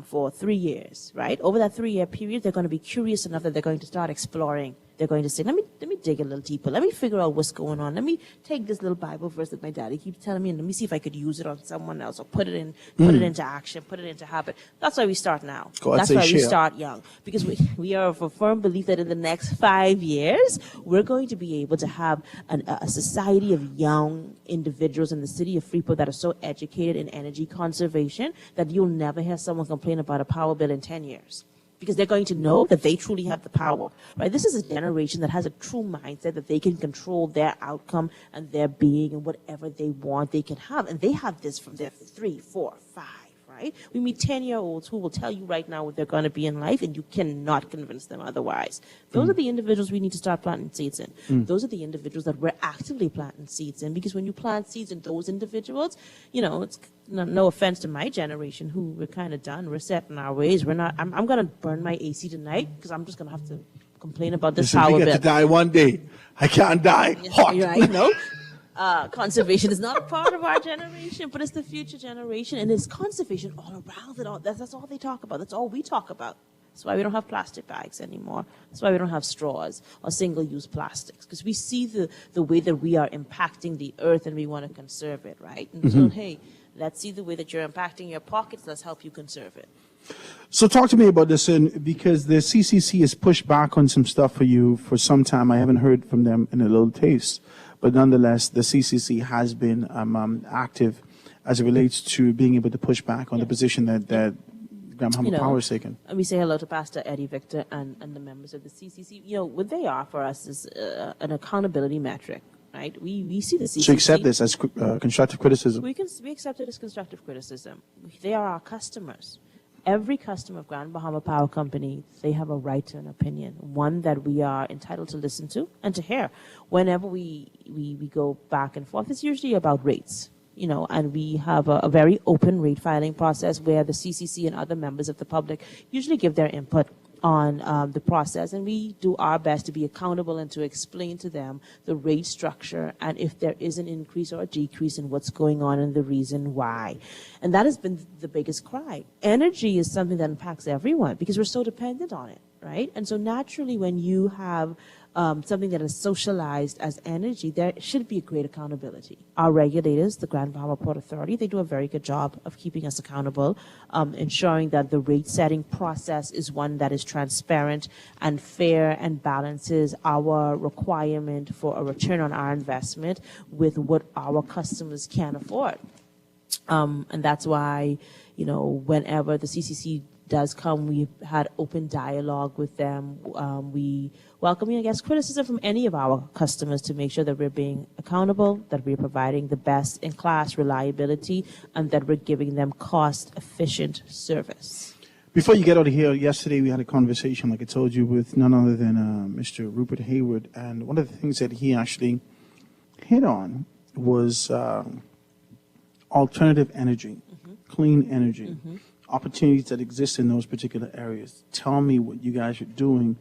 for 3 years, right? Over that 3-year period, they're going to be curious enough that they're going to start exploring. They're going to say, let me dig a little deeper. Let me figure out what's going on. Let me take this little Bible verse that my daddy keeps telling me, and let me see if I could use it on someone else, or put it into action, put it into habit. That's why we start now. That's why we start young, because we are of a firm belief that in the next 5 years, we're going to be able to have a society of young individuals in the city of Freeport that are so educated in energy conservation that you'll never hear someone complain about a power bill in 10 years. Because they're going to know that they truly have the power, right? This is a generation that has a true mindset that they can control their outcome and their being, and whatever they want, they can have. And they have this from their 3, 4, 5, right? We meet 10-year-olds who will tell you right now what they're going to be in life, and you cannot convince them otherwise. Those are the individuals we need to start planting seeds in. Those are the individuals that we're actively planting seeds in, because when you plant seeds in those individuals, it's no offense to my generation, who we're kind of done. We're set in our ways. We're not. I'm going to burn my AC tonight because I'm just going to have to complain about this power bill.
We get to die one day. I can't die hot.
Right? No. Conservation is not a part of our generation, but it's the future generation, and it's conservation all around it. That's all they talk about. That's all we talk about. That's why we don't have plastic bags anymore. That's why we don't have straws or single-use plastics, because we see the way that we are impacting the earth, and we want to conserve it, right? And so, hey, let's see the way that you're impacting your pockets. Let's help you conserve it.
So talk to me about this, because the CCC has pushed back on some stuff for you for some time. I haven't heard from them in a little taste, but nonetheless, the CCC has been active as it relates to being able to push back on the position that Grand Bahama Power is taking.
And we say hello to Pastor Eddie Victor and the members of the CCC. What they are for us is an accountability metric. Right? We see the CCC.
So accept this as constructive criticism.
We accept it as constructive criticism. They are our customers. every customer of Grand Bahama Power Company, they have a right to an opinion, one that we are entitled to listen to and to hear. Whenever we go back and forth, it's usually about rates, and we have a very open rate filing process where the CCC and other members of the public usually give their input on the process, and we do our best to be accountable and to explain to them the rate structure and if there is an increase or a decrease in what's going on and the reason why. And that has been the biggest cry. Energy is something that impacts everyone because we're so dependent on it, right? And so naturally when you have something that is socialized as energy, there should be a great accountability. Our regulators, the Grand Bahama Port Authority, they do a very good job of keeping us accountable, ensuring that the rate setting process is one that is transparent and fair and balances our requirement for a return on our investment with what our customers can afford. And that's why, whenever the CCC does come, we've had open dialogue with them. We welcome, I guess, criticism from any of our customers to make sure that we're being accountable, that we're providing the best in class reliability, and that we're giving them cost-efficient service.
Before you get out of here, yesterday we had a conversation, like I told you, with none other than Mr. Rupert Hayward, and one of the things that he actually hit on was alternative energy, clean energy. Opportunities that exist in those particular areas. Tell me what you guys are doing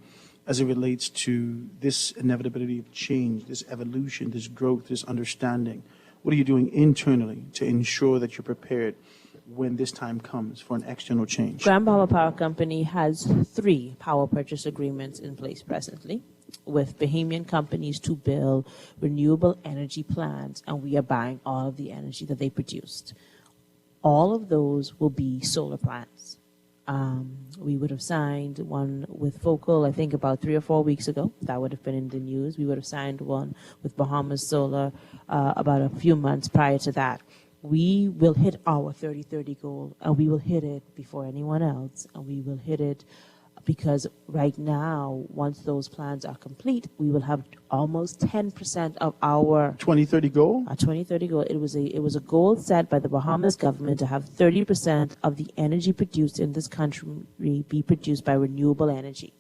as it relates to this inevitability of change, this evolution, this growth, this understanding. What are you doing internally to ensure that you're prepared when this time comes for an external change?
Grand Bahama Power Company has 3 power purchase agreements in place presently with Bahamian companies to build renewable energy plants, and we are buying all of the energy that they produced. All of those will be solar plants. We would have signed one with Focal, I think, about 3 or 4 weeks ago. That would have been in the news. We would have signed one with Bahamas Solar about a few months prior to that. We will hit our 30-30 goal, and we will hit it before anyone else, and we will hit it because right now, once those plans are complete, we will have almost 10% of our
2030 goal.
Our 2030 goal. It was a goal set by the Bahamas government to have 30% of the energy produced in this country be produced by renewable energy.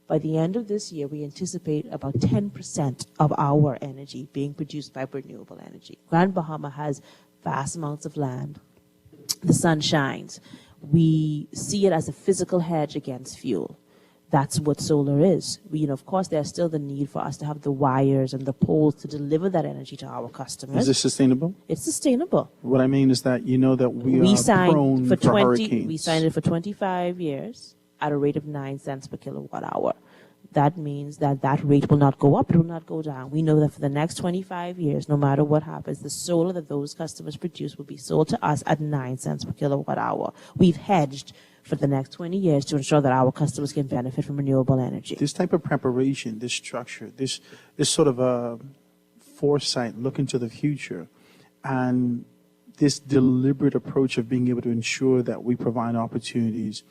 By the end of this year, we anticipate about 10% of our energy being produced by renewable energy. Grand Bahama has vast amounts of land. The sun shines. We see it as a physical hedge against fuel. That's what solar is. Of course, there's still the need for us to have the wires and the poles to deliver that energy to our customers.
Is this sustainable?
It's sustainable.
What I mean is that that we are prone for hurricanes.
We signed it for 25 years at a rate of 9 cents per kilowatt hour. That means that rate will not go up, it will not go down. We know that for the next 25 years, no matter what happens, the solar that those customers produce will be sold to us at 9 cents per kilowatt hour. We've hedged for the next 20 years to ensure that our customers can benefit from renewable energy.
This type of preparation, this structure, this sort of a foresight, look into the future, and this deliberate approach of being able to ensure that we provide opportunities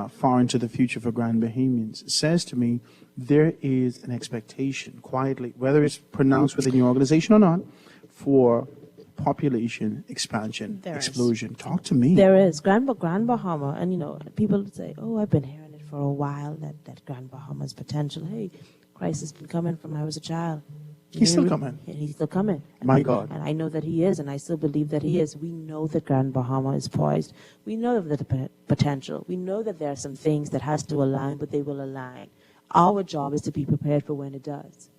far into the future for Grand Bahamians says to me there is an expectation quietly, whether it's pronounced within your organization or not, for population expansion, explosion. Talk to me.
There is. Grand Bahama, and people say, oh, I've been hearing it for a while, that Grand Bahama's potential. Hey, Christ has been coming from when I was a child.
He's still coming.
And he's still coming.
My God.
And I know that he is, and I still believe that he is. We know that Grand Bahama is poised. We know that the potential. We know that there are some things that has to align, but they will align. Our job is to be prepared for when it does.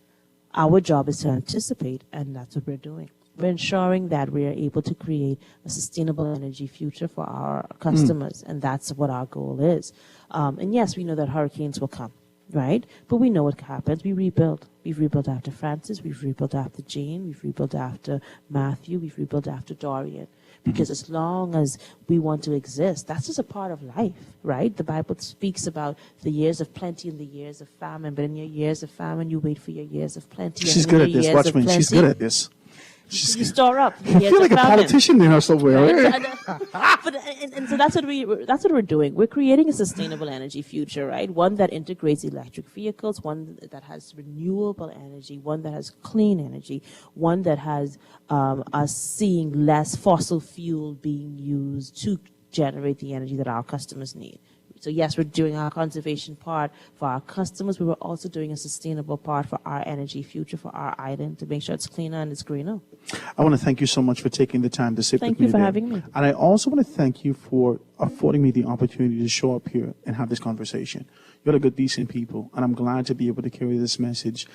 Our job is to anticipate, and that's what we're doing. We're ensuring that we are able to create a sustainable energy future for our customers, and that's what our goal is. And yes, we know that hurricanes will come. Right? But we know what happens. We rebuild. We've rebuilt after Francis. We've rebuilt after Jane. We've rebuilt after Matthew. We've rebuilt after Dorian. Because as long as we want to exist, that's just a part of life, right? The Bible speaks about the years of plenty and the years of famine. But in your years of famine, you wait for your years of plenty.
She's good at this. Watch me. She's good at this.
You store up.
I feel like a politician there somewhere.
Right? And so that's what we're doing. We're creating a sustainable energy future, right? One that integrates electric vehicles, one that has renewable energy, one that has clean energy, one that has us seeing less fossil fuel being used to generate the energy that our customers need. So yes, we're doing our conservation part for our customers, but we're also doing a sustainable part for our energy future, for our island, to make sure it's cleaner and it's greener.
I want to thank you so much for taking the time to sit with me.
Thank you for
there.
having me.
And I also want to thank you for affording me the opportunity to show up here and have this conversation. You're a good, decent people, and I'm glad to be able to carry this message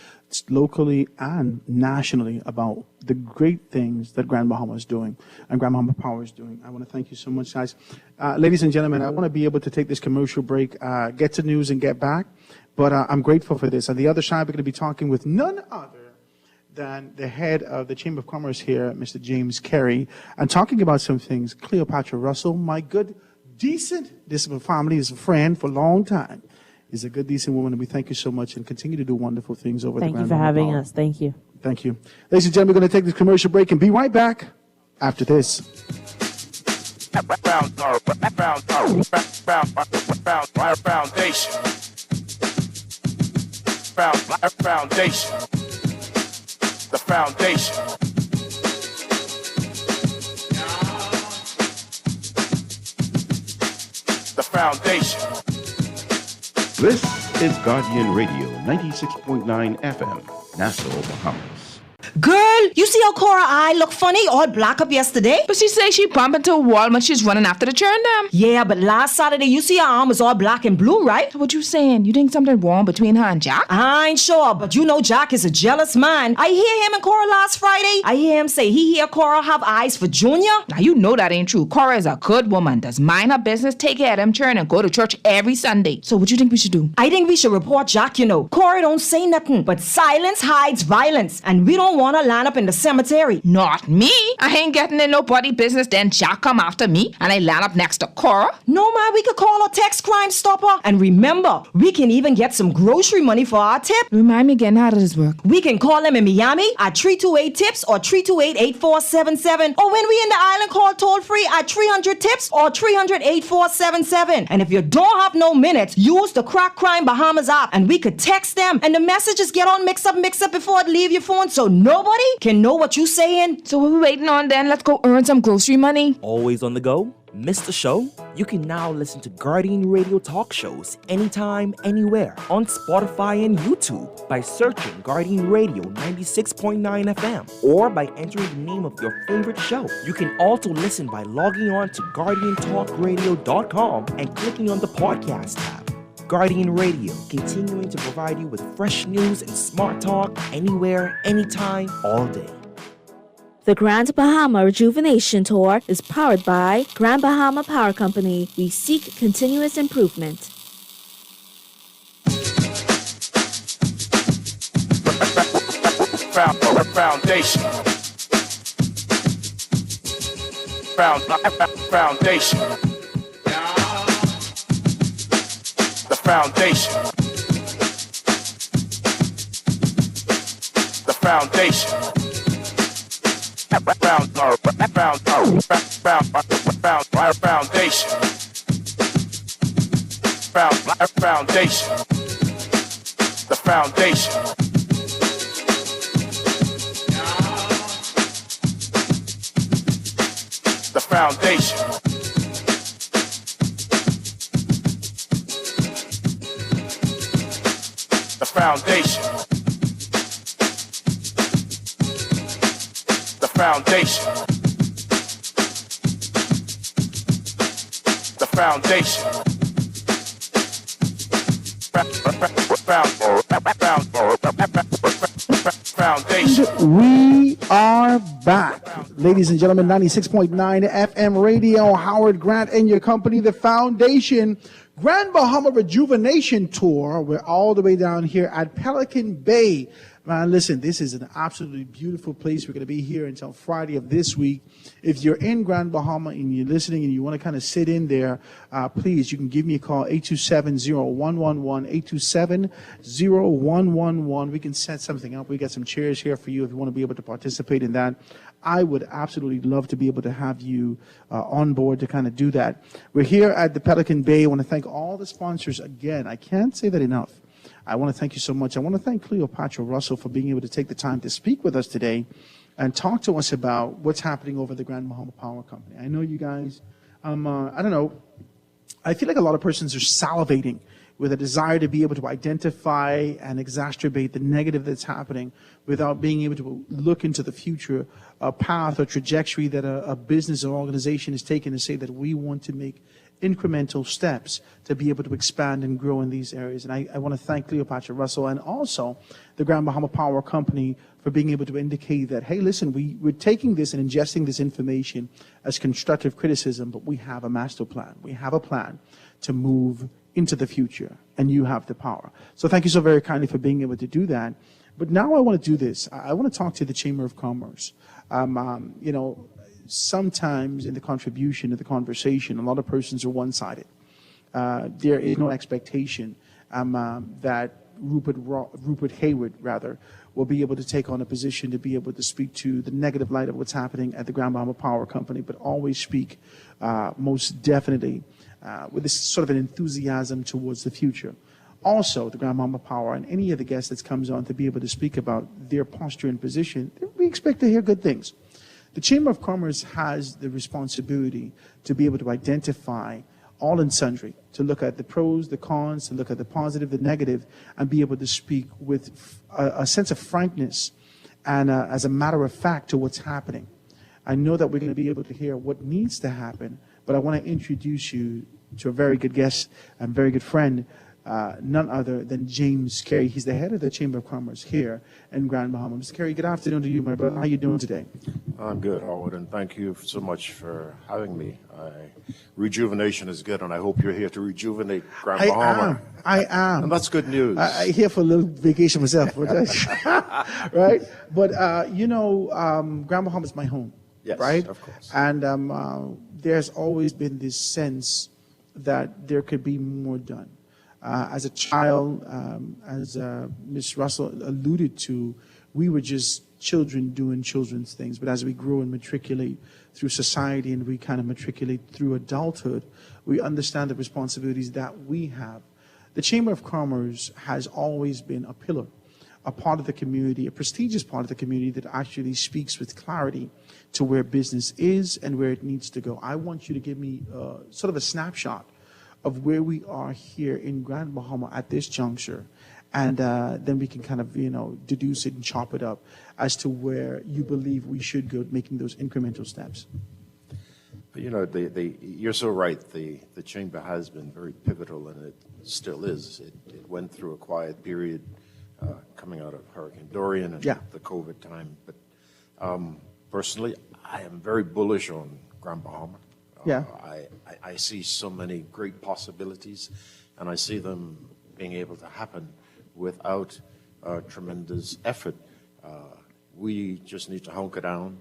locally and nationally about the great things that Grand Bahama is doing and Grand Bahama Power is doing. I want to thank you so much, guys. Ladies and gentlemen, I want to be able to take this commercial break, get to news and get back, but I'm grateful for this. On the other side, we're going to be talking with none other than the head of the Chamber of Commerce here, Mr. James Carey, and talking about some things. Cleopatra Russell, my good, decent, this family is a friend for a long time. Is a good, decent woman, and we thank you so much and continue to do wonderful things over
Thank
the
you
Grand
for having
Bahama
us. Thank you.
Thank you. Ladies and gentlemen, we're going to take this commercial break and be right back after this.
Foundation. The foundation. The foundation.
This is Guardian Radio 96.9 FM, Nassau, Bahamas.
Girl, you see how Cora eye look funny, all black up yesterday?
But she say she bumped into a wall when she's running after the churn dam.
Yeah, but last Saturday, you see her arm was all black and blue, right?
What you saying? You think something wrong between her and Jack?
I ain't sure, but you know Jack is a jealous man. I hear him and Cora last Friday. I hear him say he hear Cora have eyes for Junior.
Now you know that ain't true. Cora is a good woman, does mind her business, take care of them churn, and go to church every Sunday. So what you think we should do?
I think we should report Jack, you know. Cora don't say nothing, but silence hides violence, and we don't want to line up in the cemetery.
Not me. I ain't getting in nobody business, then Jack come after me, and I land up next to Cora.
No, man, we could call a text Crime Stopper. And remember, we can even get some grocery money for our tip.
Remind me again, how does this work?
We can call them in Miami at 328-TIPS or 328-8477. Or when we in the island, call toll-free at 300-TIPS or 300-8477. And if you don't have no minutes, use the Crack Crime Bahamas app, and we could text them, and the messages get on mix up before it leave your phone, so nobody can know what you saying.
So what we waiting on then? Let's go earn some grocery money.
Always on the go? Missed the show? You can now listen to Guardian Radio talk shows anytime, anywhere on Spotify and YouTube by searching Guardian Radio 96.9 FM or by entering the name of your favorite show. You can also listen by logging on to GuardianTalkRadio.com and clicking on the podcast tab. Guardian Radio, continuing to provide you with fresh news and smart talk anywhere, anytime, all day.
The Grand Bahama Rejuvenation Tour is powered by Grand Bahama Power Company. We seek continuous improvement.
Foundation. Foundation. The foundation. The foundation. Foundation. Foundation. The foundation. The foundation. The foundation. The foundation. The foundation.
We are back. Ladies and gentlemen, 96.9 FM radio, Howard Grant and your company, The Foundation, Grand Bahama Rejuvenation Tour. We're all the way down here at Pelican Bay. Man, listen, this is an absolutely beautiful place. We're going to be here until Friday of this week. If you're in Grand Bahama and you're listening and you want to kind of sit in there, please, you can give me a call, 827-0111, 827-0111. We can set something up. We got some chairs here for you if you want to be able to participate in that. I would absolutely love to be able to have you on board to kind of do that. We're here at the Pelican Bay. I want to thank all the sponsors again. I can't say that enough. I want to thank you so much. I want to thank Cleopatra Russell for being able to take the time to speak with us today and talk to us about what's happening over the Grand Bahama Power Company. I know you guys I don't know, I feel like a lot of persons are salivating with a desire to be able to identify and exacerbate the negative that's happening without being able to look into the future, a path or trajectory that a business or organization is taking to say that we want to make incremental steps to be able to expand and grow in these areas. And I want to thank Cleopatra Russell and also the Grand Bahama Power Company for being able to indicate that, hey, listen, we're taking this and ingesting this information as constructive criticism, but we have a master plan. We have a plan to move into the future, and you have the power. So thank you so very kindly for being able to do that. But now I want to do this. I want to talk to the Chamber of Commerce. You know, sometimes in the contribution of the conversation, a lot of persons are one-sided. There is no expectation that Rupert Hayward, rather, will be able to take on a position to be able to speak to the negative light of what's happening at the Grand Bahama Power Company, but always speak most definitely with this sort of an enthusiasm towards the future. Also, the Grand Bahama Power and any of the guests that comes on to be able to speak about their posture and position, we expect to hear good things. The Chamber of Commerce has the responsibility to be able to identify all and sundry, to look at the pros, the cons, to look at the positive, the negative, and be able to speak with a sense of frankness and as a matter of fact to what's happening. I know that we're going to be able to hear what needs to happen, but I want to introduce you to a very good guest and very good friend, none other than James Carey. He's the head of the Chamber of Commerce here in Grand Bahama. Mr. Carey, good afternoon to you, my brother. How are you doing today?
I'm good, Howard, and thank you so much for having me. Rejuvenation is good, and I hope you're here to rejuvenate Grand Bahama.
I am.
And that's good news.
I'm here for a little vacation myself, right? But, you know, Grand Bahama is my home,
yes,
right?
Of course.
And there's always been this sense that there could be more done. As a child, as Ms. Russell alluded to, we were just children doing children's things. But as we grow and matriculate through society and we kind of matriculate through adulthood, we understand the responsibilities that we have. The Chamber of Commerce has always been a pillar, a part of the community, a prestigious part of the community that actually speaks with clarity to where business is and where it needs to go. I want you to give me sort of a snapshot of where we are here in Grand Bahama at this juncture, and then we can kind of, you know, deduce it and chop it up as to where you believe we should go, making those incremental steps.
But, you know, you're so right. The Chamber has been very pivotal, and it still is. It went through a quiet period coming out of Hurricane Dorian and the COVID time. But personally, I am very bullish on Grand Bahama. I see so many great possibilities, and I see them being able to happen without tremendous effort. We just need to hunker down,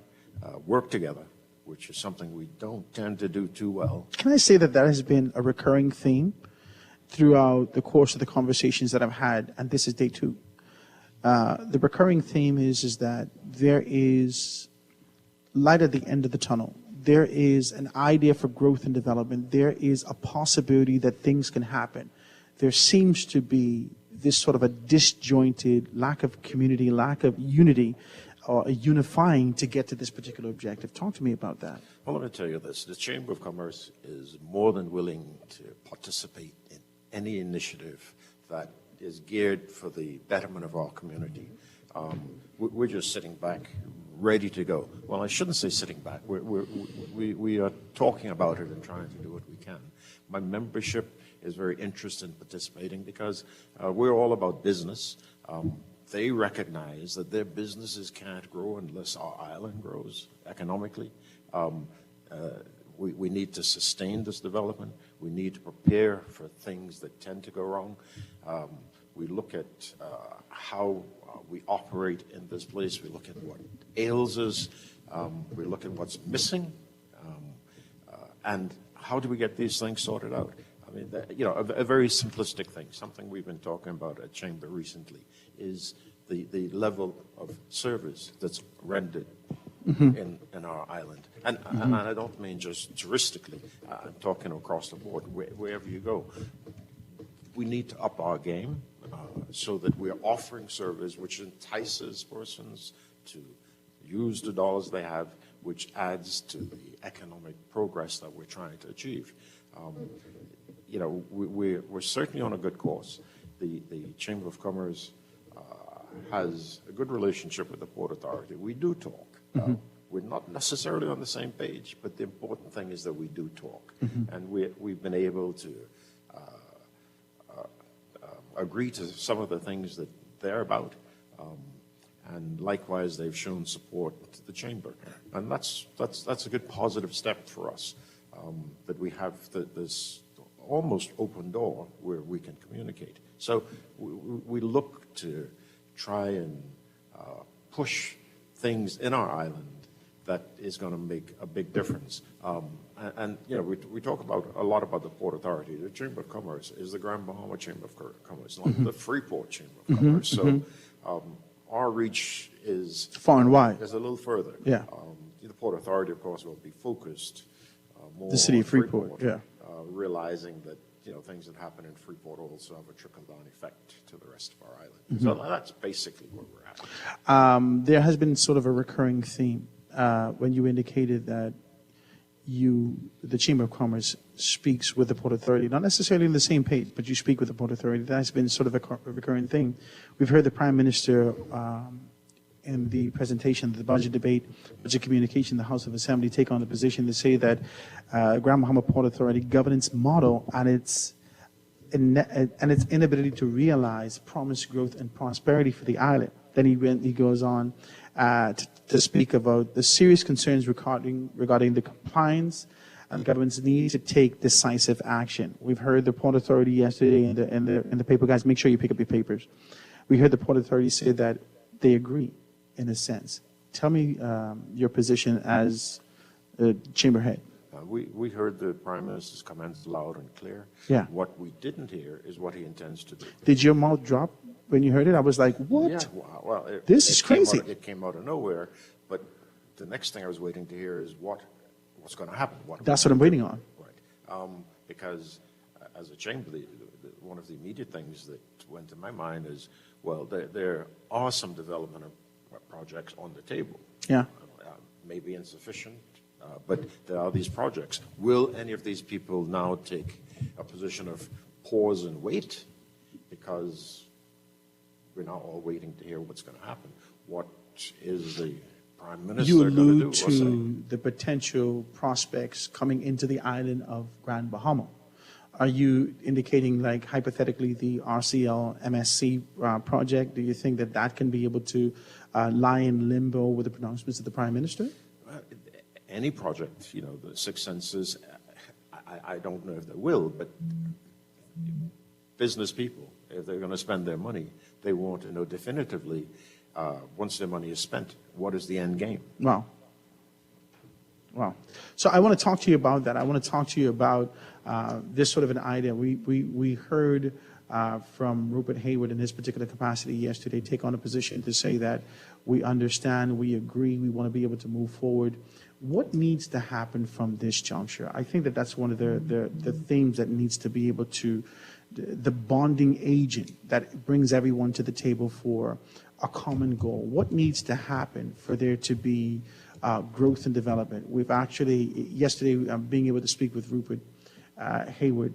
work together, which is something we don't tend to do too well.
Can I say that that has been a recurring theme throughout the course of the conversations that I've had, and this is day 2. The recurring theme is that there is light at the end of the tunnel. There is an idea for growth and development. There is a possibility that things can happen. There seems to be this sort of a disjointed lack of community, lack of unity, or a unifying to get to this particular objective. Talk to me about that.
Well, let me tell you this. The Chamber of Commerce is more than willing to participate in any initiative that is geared for the betterment of our community. We're just sitting back, ready to go. Well, I shouldn't say sitting back. We are talking about it and trying to do what we can. My membership is very interested in participating because we're all about business. They recognize that their businesses can't grow unless our island grows economically. We need to sustain this development. We need to prepare for things that tend to go wrong. We look at how we operate in this place. We look at what ails us. We look at what's missing. And how do we get these things sorted out? I mean, you know, a very simplistic thing, something we've been talking about at Chamber recently, is the level of service that's rendered in our island. And I don't mean just touristically. I'm talking across the board, wherever you go. We need to up our game so that we're offering service which entices persons to use the dollars they have which adds to the economic progress that we're trying to achieve. We're certainly on a good course. The Chamber of Commerce has a good relationship with the Port Authority. We do talk. We're not necessarily on the same page, but the important thing is that we do talk. And we've been able to agree to some of the things that they're about. And likewise, they've shown support to the Chamber. And that's a good positive step for us, that we have this almost open door where we can communicate. So we look to try and push things in our island that is going to make a big difference. We talk a lot about the Port Authority. The Chamber of Commerce is the Grand Bahama Chamber of Commerce, not the Freeport Chamber of Commerce. So our reach is
far and wide.
Is a little further.
Yeah.
The Port Authority, of course, will be focused more
the city
on
of Freeport. Yeah.
Realizing that things that happen in Freeport also have a trickle-down effect to the rest of our island. So that's basically where we're at.
There has been sort of a recurring theme when you indicated that the Chamber of Commerce speaks with the Port Authority, not necessarily on the same page, but you speak with the Port Authority. That's been sort of a recurring thing. We've heard the Prime Minister in the presentation, the budget debate, budget communication, the House of Assembly take on the position to say that Grand Bahama Port Authority governance model and its inability to realize promised growth and prosperity for the island. Then he goes on to speak about the serious concerns regarding the compliance and government's need to take decisive action. We've heard the Port Authority yesterday in the paper. Guys, make sure you pick up your papers. We heard the Port Authority say that they agree, in a sense. Tell me your position as chamber head.
We heard the Prime Minister's comments loud and clear.
Yeah.
What we didn't hear is what he intends to do.
Did your mouth drop when you heard it? I was like, what?
Yeah, well,
This is crazy.
It came out of nowhere, but the next thing I was waiting to hear is what's going to happen.
That's what I'm waiting on.
Right. Because as a chamber, one of the immediate things that went to my mind is, well, there are some development projects on the table.
Yeah.
Maybe insufficient, but there are these projects. Will any of these people now take a position of pause and wait? Because we're now all waiting to hear what's going to happen. What is the Prime Minister
You
going to
allude
do?
to the potential prospects coming into the island of Grand Bahama. Are you indicating, like, hypothetically, the RCL MSC project? Do you think that can be able to lie in limbo with the pronouncements of the Prime Minister?
Any project, the Six Senses, I don't know if they will, but business people, if they're going to spend their money, they want to know definitively, once their money is spent, what is the end game?
Wow. So I want to talk to you about that. I want to talk to you about this sort of an idea. We heard from Rupert Hayward in his particular capacity yesterday take on a position to say that we understand, we agree, we want to be able to move forward. What needs to happen from this juncture? I think that's one of the themes that needs to be able to, the bonding agent that brings everyone to the table for a common goal. What needs to happen for there to be growth and development? We've actually, yesterday, being able to speak with Rupert Hayward,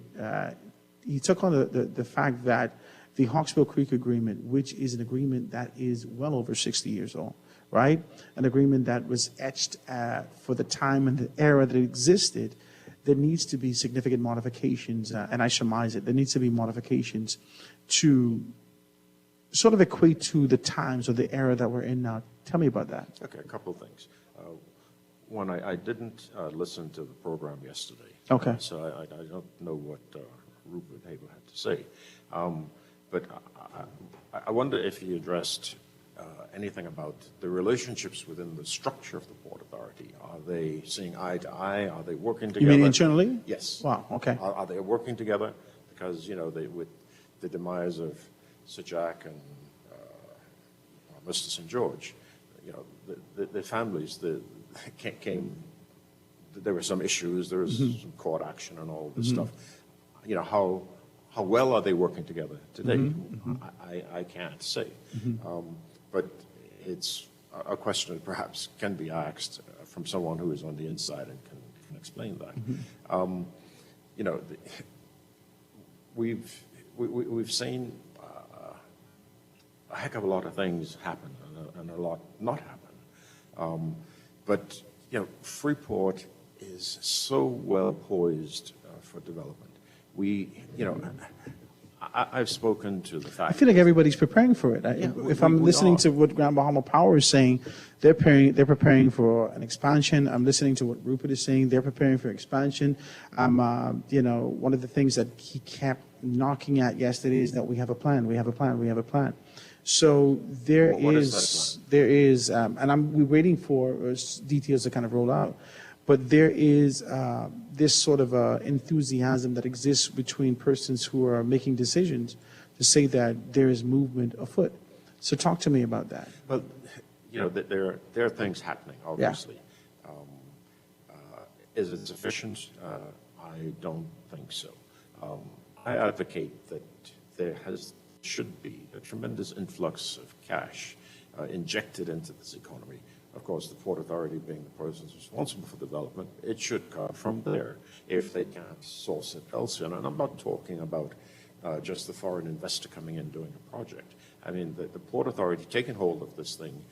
he took on the fact that the Hawksbill Creek Agreement, which is an agreement that is well over 60 years old, right? An agreement that was etched for the time and the era that it existed. There needs to be significant modifications, and I surmise it, there needs to be modifications to sort of equate to the times or the era that we're in now. Tell me about that.
Okay, a couple of things. One, I didn't listen to the program yesterday.
Okay.
So I don't know what Rupert Hayward had to say. But I wonder if he addressed anything about the relationships within the structure of the Port Authority. Are they seeing eye to eye? Are they working together?
You mean internally?
Yes.
Wow, okay.
Are they working together? Because, with the demise of Sir Jack and Mr. St. George, the families came, there were some issues, there was some court action and all this stuff. How well are they working together today? I can't say. But it's a question that perhaps can be asked from someone who is on the inside and can explain that. You know, we've seen a heck of a lot of things happen and a lot not happen. But, you know, Freeport is so well poised for development. We, you know, I've spoken to the fact.
I feel like everybody's preparing for it. If I'm listening to what Grand Bahama Power is saying, they're preparing for an expansion. I'm listening to what Rupert is saying. They're preparing for expansion. You know, one of the things that he kept knocking at yesterday is that we have a plan. We have a plan. We have a plan. So there is, and we're waiting for details to kind of roll out. But there is this sort of enthusiasm that exists between persons who are making decisions to say that there is movement afoot. So talk to me about that.
Well, you know, there are things happening, obviously. Is it sufficient? I don't think so. I advocate that there should be a tremendous influx of cash injected into this economy. Of course, the Port Authority being the persons responsible for development, it should come from there if they can't source it elsewhere. And I'm not talking about just the foreign investor coming in doing a project. I mean, the Port Authority taking hold of this thing,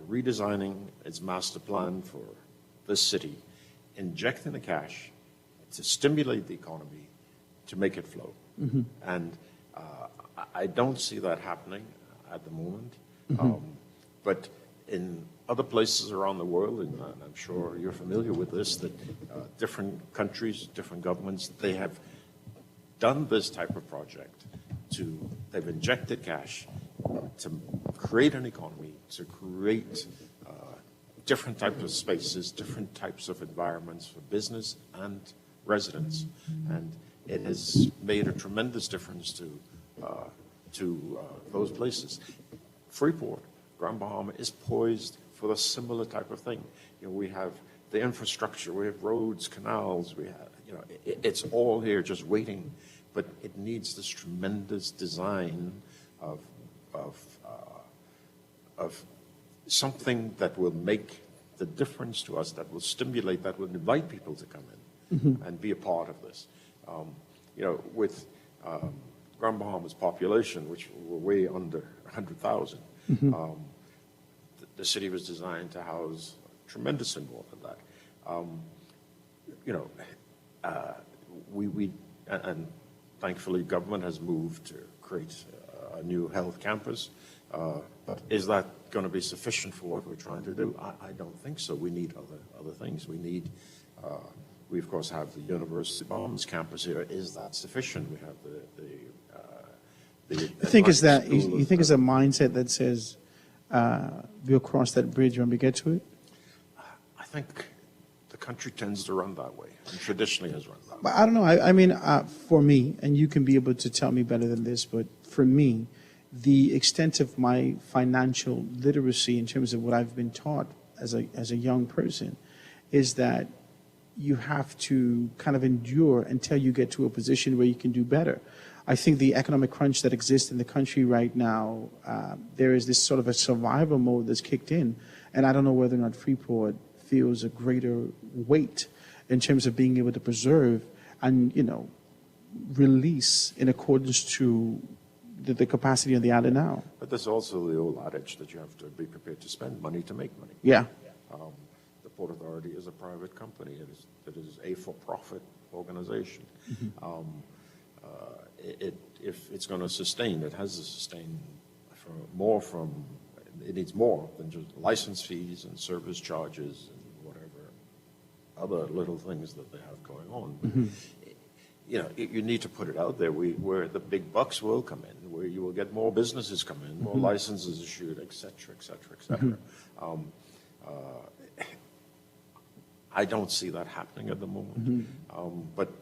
redesigning its master plan for this city, injecting the cash to stimulate the economy, to make it flow. And I don't see that happening at the moment. But in other places around the world, and I'm sure you're familiar with this, that different countries, different governments, they have done this type of project. They've injected cash to create an economy, to create different types of spaces, different types of environments for business and residents. And it has made a tremendous difference to those places. Freeport, Grand Bahama, is poised for a similar type of thing. You know, we have the infrastructure, we have roads, canals, we have, you know, it's all here just waiting, but it needs this tremendous design of something that will make the difference to us, that will stimulate, that will invite people to come in and be a part of this. You know, with Grand Bahama's population, which were way under 100,000, the city was designed to house tremendously more than that. You know, and thankfully government has moved to create a new health campus. But is that going to be sufficient for what we're trying to do? I don't think so. We need other things. We need, we of course have the University of Bahamas campus here. Is that sufficient? We have the
You think is that you think it's a mindset that says we'll cross that bridge when we get to it?
I think the country tends to run that way, and traditionally has run that way.
But I don't know. I mean, for me, and you can be able to tell me better than this, but for me, the extent of my financial literacy in terms of what I've been taught as a young person is that you have to kind of endure until you get to a position where you can do better. I think the economic crunch that exists in the country right now, there is this sort of a survival mode that's kicked in, and I don't know whether or not Freeport feels a greater weight in terms of being able to preserve and, you know, release in accordance to the capacity of the island now.
But there's also the old adage that you have to be prepared to spend money to make money.
Yeah.
The Port Authority is a private company. It is a for-profit organization. If it's going to sustain, it has to sustain it needs more than just license fees and service charges and whatever other little things that they have going on. You know, you need to put it out there where the big bucks will come in, where you will get more businesses come in, more licenses issued, et cetera, et cetera, et cetera. I don't see that happening at the moment. But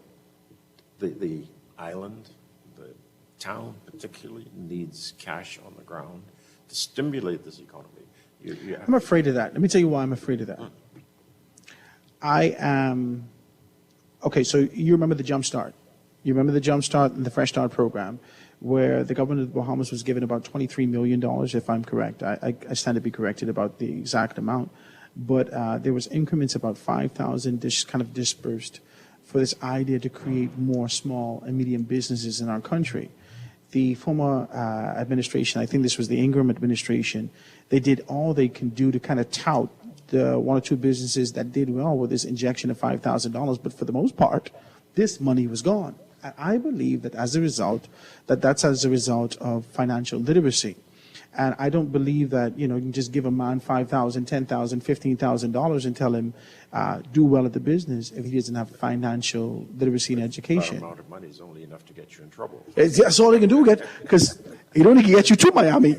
the island, the town particularly, needs cash on the ground to stimulate this economy.
I'm afraid of that. Let me tell you why I'm afraid of that. I am, okay, so you remember the Jump Start. You remember the Jump Start and the Fresh Start program, where the government of the Bahamas was given about $23 million, if I'm correct. I stand to be corrected about the exact amount. but there was increments about 5,000 kind of dispersed for this idea to create more small and medium businesses in our country. The former administration, I think this was the Ingram administration, they did all they can do to kind of tout the one or two businesses that did well with this injection of $5,000, but for the most part, this money was gone. And I believe that as a result, that's as a result of financial literacy. And I don't believe that, you can just give a man $5,000, $10,000, $15,000 and tell him do well at the business if he doesn't have financial literacy and education.
That amount of money is only enough to get you in trouble.
That's all they can do, because it only can get you to Miami.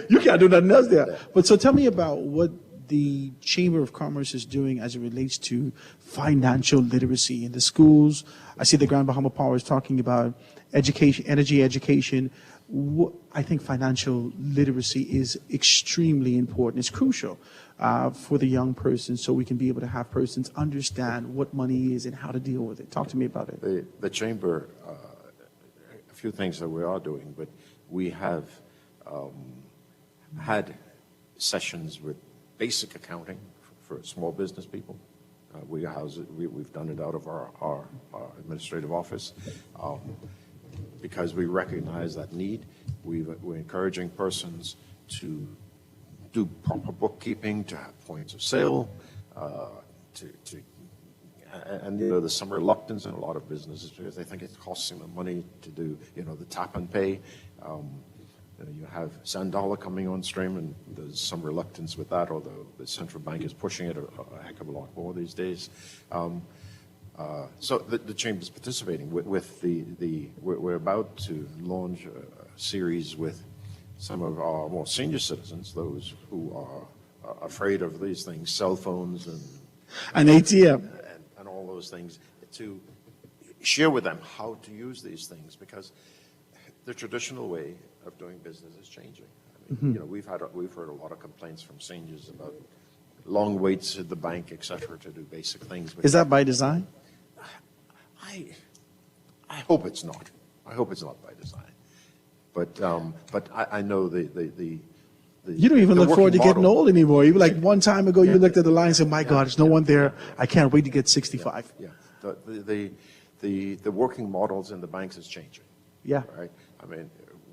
You can't do nothing else there. But so tell me about what the Chamber of Commerce is doing as it relates to financial literacy in the schools. I see the Grand Bahama Power is talking about education, energy education. I think financial literacy is extremely important. It's crucial for the young person, so we can be able to have persons understand what money is and how to deal with it. Talk to me about it.
The Chamber, a few things that we are doing, but we have had sessions with basic accounting for small business people. We've done it out of our administrative office. Because we recognize that need. We're encouraging persons to do proper bookkeeping, to have points of sale, and there's some reluctance in a lot of businesses because they think it costs them money to do, the tap and pay. You have Sandala coming on stream, and there's some reluctance with that, although the central bank is pushing it a heck of a lot more these days. So the Chamber's participating with we're about to launch a series with some of our more senior citizens, those who are afraid of these things, cell phones
and ATM
and all those things, to share with them how to use these things, because the traditional way of doing business is changing. I mean, we've heard a lot of complaints from seniors about long waits at the bank, etc., to do basic things.
Is that by design?
I hope it's not. I hope it's not by design. But I know the
you don't even look forward to getting old anymore. You like one time ago, you looked at the line and said, "My God, there's no one there. I can't wait to get 65."
Yeah. The working models in the banks is changing.
Yeah.
Right. I mean,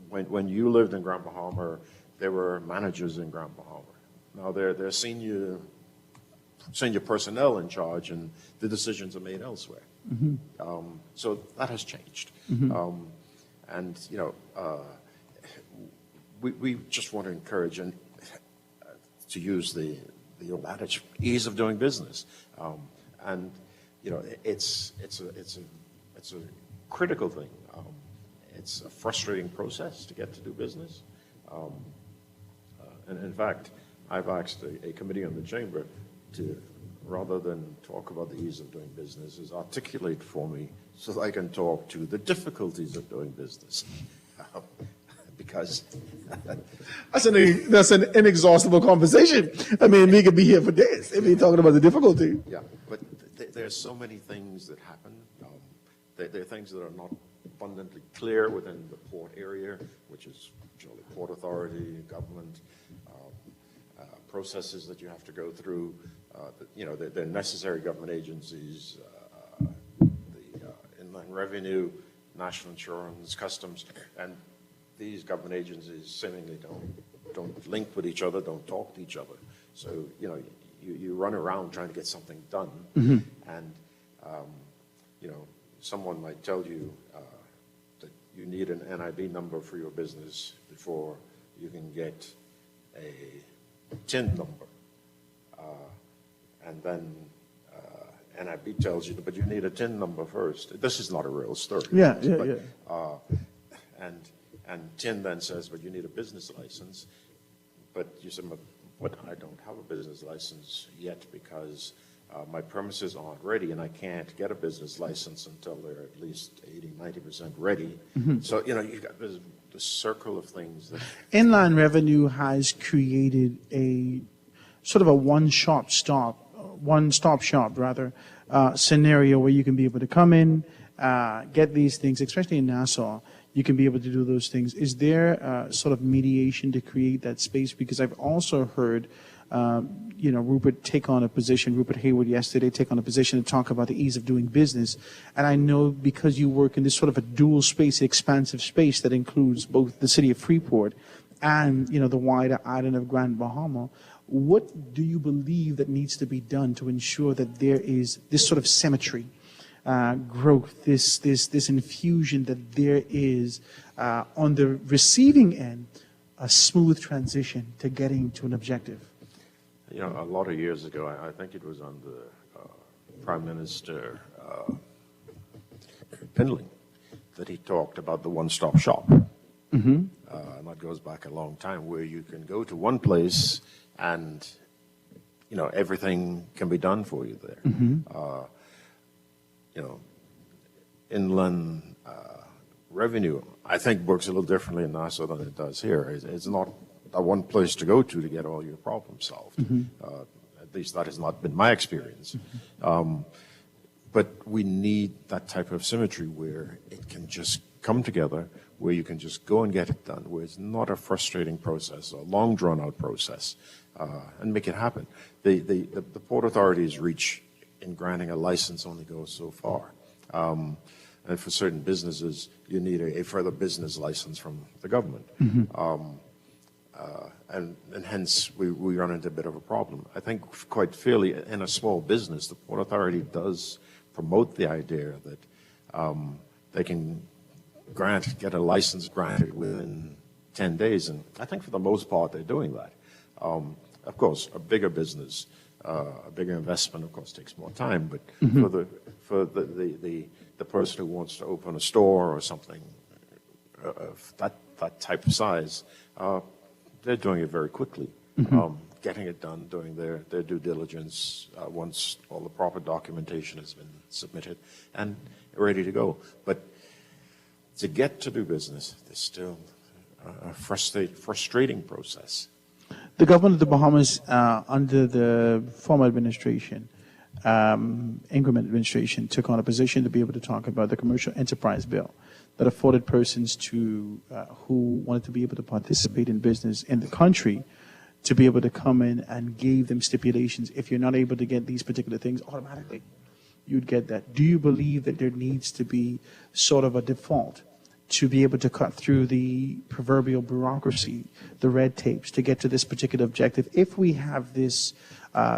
when you lived in Grand Bahama, there were managers in Grand Bahama. Now they're senior personnel in charge, and the decisions are made elsewhere. So that has changed. And we just want to encourage and to use the old adage, ease of doing business. And it's a critical thing. It's a frustrating process to get to do business. And in fact, I've asked a committee on the Chamber to, rather than talk about the ease of doing business, is articulate for me so that I can talk to the difficulties of doing business. Because
that's an inexhaustible conversation. I mean, we could be here for days if we're talking about the difficulty.
Yeah, but there's so many things that happen. There are things that are not abundantly clear within the port area, which is generally Port Authority, government, processes that you have to go through. They're necessary government agencies, the Inland Revenue, National Insurance, Customs, and these government agencies seemingly don't link with each other, don't talk to each other. So, you run around trying to get something done, and, someone might tell you that you need an NIB number for your business before you can get a TIN number. And then NIB tells you, but you need a TIN number first. This is not a real story.
Yeah.
And TIN then says, but you need a business license. But you say, but I don't have a business license yet because my premises aren't ready, and I can't get a business license until they're at least 80-90% ready. So, you've got this circle of things.
Inland Revenue has created a sort of a one-stop shop scenario where you can be able to come in, get these things, especially in Nassau. You can be able to do those things. Is there sort of mediation to create that space? Because I've also heard Rupert Hayward yesterday take on a position to talk about the ease of doing business. And I know because you work in this sort of a dual space, expansive space that includes both the city of Freeport and, the wider island of Grand Bahama, what do you believe that needs to be done to ensure that there is this sort of symmetry, growth, this infusion, that there is on the receiving end a smooth transition to getting to an objective?
A lot of years ago, I think it was under Prime Minister Pindling that he talked about the one-stop shop.
Mm-hmm.
And that goes back a long time, where you can go to one place and, everything can be done for you there.
Mm-hmm.
Inland revenue, I think, works a little differently in Nassau than it does here. It's not a one place to go to get all your problems solved.
Mm-hmm.
At least that has not been my experience.
Mm-hmm.
But we need that type of symmetry where it can just come together, where you can just go and get it done, where it's not a frustrating process, a long drawn-out process, and make it happen. The Port Authority's reach in granting a license only goes so far. And for certain businesses, you need a further business license from the government.
Mm-hmm.
And hence, we run into a bit of a problem. I think quite fairly, in a small business, the Port Authority does promote the idea that they can get a license granted within 10 days. And I think for the most part, they're doing that. Of course, a bigger business, a bigger investment, of course, takes more time. But
Mm-hmm.
for the person who wants to open a store or something of that type of size, they're doing it very quickly,
Mm-hmm.
Getting it done, doing their due diligence once all the proper documentation has been submitted and ready to go. But to get to do business, there's still a frustrating process.
The government of the Bahamas, under the former administration, Ingram administration, took on a position to be able to talk about the commercial enterprise bill that afforded persons who wanted to be able to participate in business in the country to be able to come in, and gave them stipulations. If you're not able to get these particular things, automatically you'd get that. Do you believe that there needs to be sort of a default to be able to cut through the proverbial bureaucracy, the red tapes, to get to this particular objective? If we have this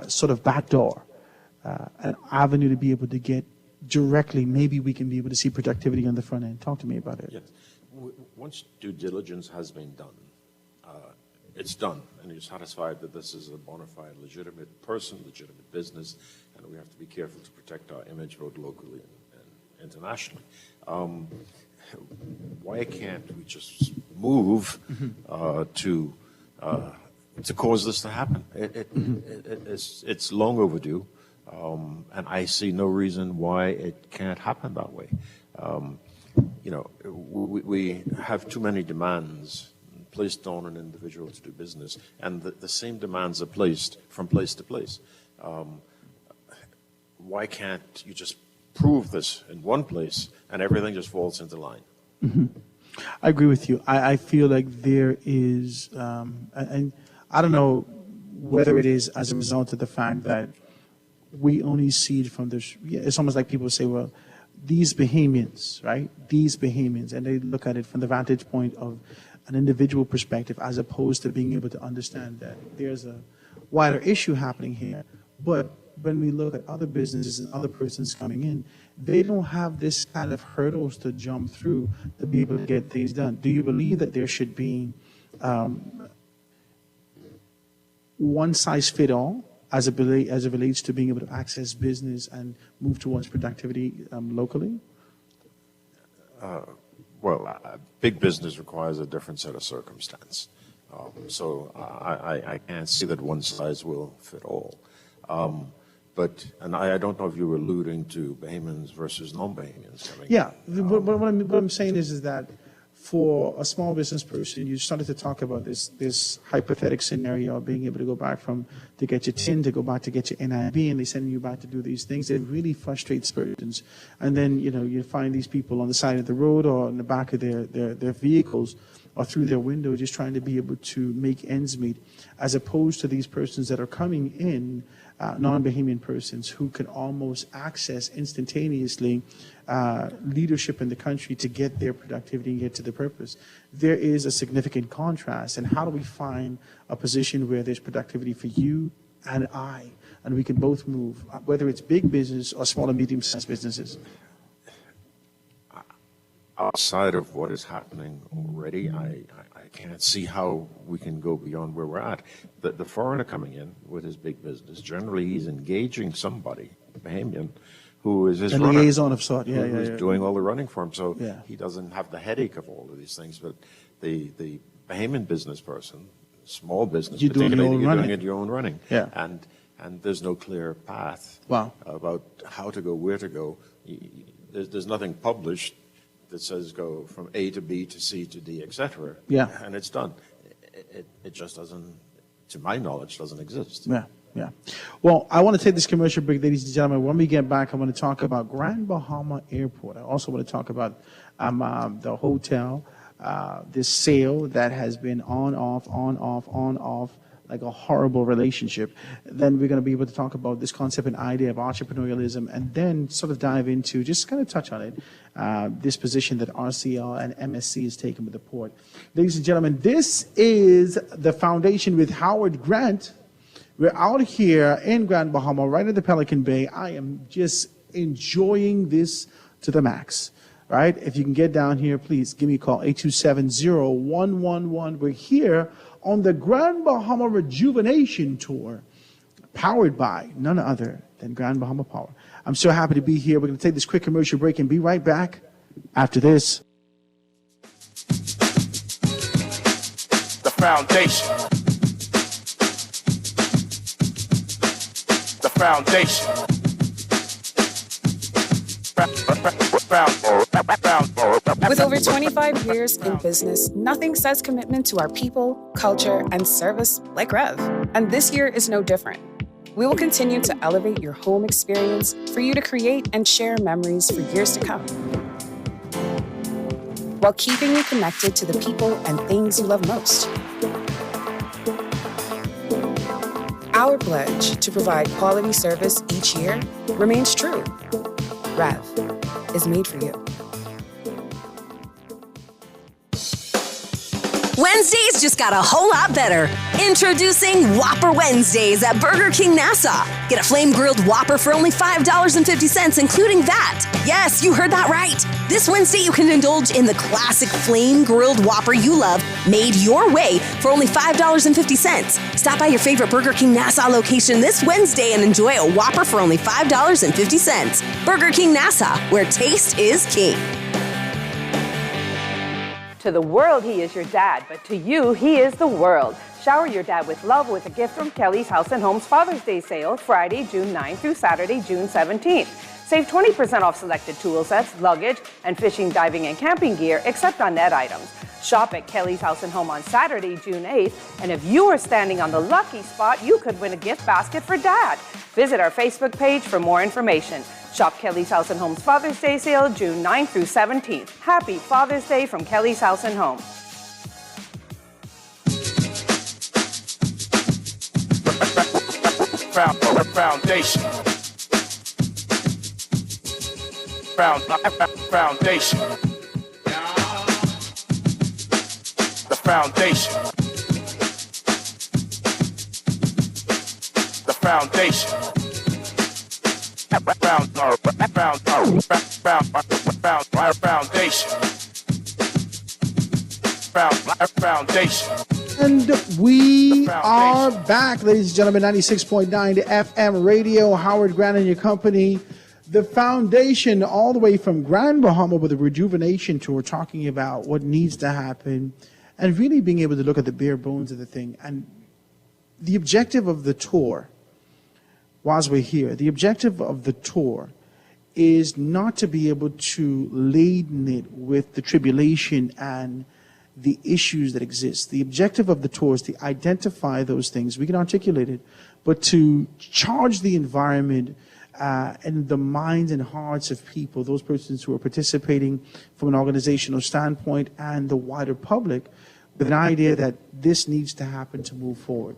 sort of backdoor, an avenue to be able to get directly, maybe we can be able to see productivity on the front end. Talk to me about it.
Yes. Once due diligence has been done, it's done, and you're satisfied that this is a bona fide, legitimate person, legitimate business, and we have to be careful to protect our image both locally and internationally. Why can't we just move to cause this to happen? It's long overdue, and I see no reason why it can't happen that way. We have too many demands placed on an individual to do business, and the same demands are placed from place to place. Why can't you just prove this in one place and everything just falls into line?
Mm-hmm. I agree with you. I feel like there is, and I don't know whether it is as a result of the fact that we only see it from this. It's almost like people say, well, these Bahamians, right? These Bahamians, and they look at it from the vantage point of an individual perspective, as opposed to being able to understand that there's a wider issue happening here. But when we look at other businesses and other persons coming in, they don't have this kind of hurdles to jump through to be able to get things done. Do you believe that there should be one size fit all as it relates to being able to access business and move towards productivity locally?
Well, big business requires a different set of circumstance. So I can't see that one size will fit all. And I don't know if you were alluding to Bahamians versus non-Bahamians.
Yeah, but what I'm saying is that for a small business person, you started to talk about this hypothetical scenario of being able to go back to get your TIN, to go back to get your NIB, and they send you back to do these things. It really frustrates persons. And then, you find these people on the side of the road or in the back of their vehicles or through their window just trying to be able to make ends meet, as opposed to these persons that are coming in, non-Bahamian persons who can almost access instantaneously leadership in the country to get their productivity and get to the purpose. There is a significant contrast. And how do we find a position where there's productivity for you and I, and we can both move, whether it's big business or small and medium-sized businesses?
Outside of what is happening already, I can't see how we can go beyond where we're at. The foreigner coming in with his big business, generally he's engaging somebody, Bahamian, who is his runner.
Liaison of sort,
who's doing all the running for him, so he doesn't have the headache of all of these things. But the Bahamian business person, small business,
you're doing
your own running.
Yeah.
And there's no clear path
Wow.
about how to go, where to go. There's nothing published that says go from A to B to C to D, etc.
Yeah.
And it's done. It just doesn't, to my knowledge, doesn't exist.
Yeah. Well, I want to take this commercial break, ladies and gentlemen. When we get back, I want to talk about Grand Bahama Airport. I also want to talk about the hotel, this sale that has been on, off, like a horrible relationship. Then we're going to be able to talk about this concept and idea of entrepreneurialism, and then sort of dive into, just kind of touch on it, this position that RCL and MSC is taking with the port. Ladies and gentlemen, this is The Foundation with Howard Grant. We're out here in Grand Bahama, right at the Pelican Bay. I am just enjoying this to the max. Right? If you can get down here, please give me a call, 827-0111. We're here on the Grand Bahama Rejuvenation Tour, powered by none other than Grand Bahama Power. I'm so happy to be here. We're going to take this quick commercial break and be right back after this.
The Foundation. The Foundation.
With over 25 years in business, nothing says commitment to our people, culture, and service like Rev. And this year is no different. We will continue to elevate your home experience for you to create and share memories for years to come, while keeping you connected to the people and things you love most. Our pledge to provide quality service each year remains true. Rev is made for you.
Wednesdays just got a whole lot better. Introducing Whopper Wednesdays at Burger King Nassau. Get a flame-grilled Whopper for only $5.50, including VAT. Yes, you heard that right. This Wednesday, you can indulge in the classic flame-grilled Whopper you love, made your way for only $5.50. Stop by your favorite Burger King Nassau location this Wednesday and enjoy a Whopper for only $5.50. Burger King Nassau, where taste is king.
To the world, he is your dad, but to you, he is the world. Shower your dad with love with a gift from Kelly's House and Home's Father's Day sale, Friday, June 9th through Saturday, June 17th. Save 20% off selected tool sets, luggage, and fishing, diving, and camping gear, except on net items. Shop at Kelly's House and Home on Saturday, June 8th, and if you are standing on the lucky spot, you could win a gift basket for Dad. Visit our Facebook page for more information. Shop Kelly's House and Home's Father's Day sale, June 9th through 17th. Happy Father's Day from Kelly's House and Home.
Foundation. Foundation. The Foundation. The Foundation. Foundation.
And we are back, ladies and gentlemen, 96.9 FM radio, Howard Grant and your company. The Foundation, all the way from Grand Bahama with a rejuvenation tour, talking about what needs to happen and really being able to look at the bare bones of the thing. And the objective of the tour, whilst we're here, the objective of the tour is not to be able to laden it with the tribulation and the issues that exist. The objective of the tour is to identify those things. We can articulate it, but to charge the environment in the minds and hearts of people, those persons who are participating from an organizational standpoint and the wider public, with an idea that this needs to happen to move forward.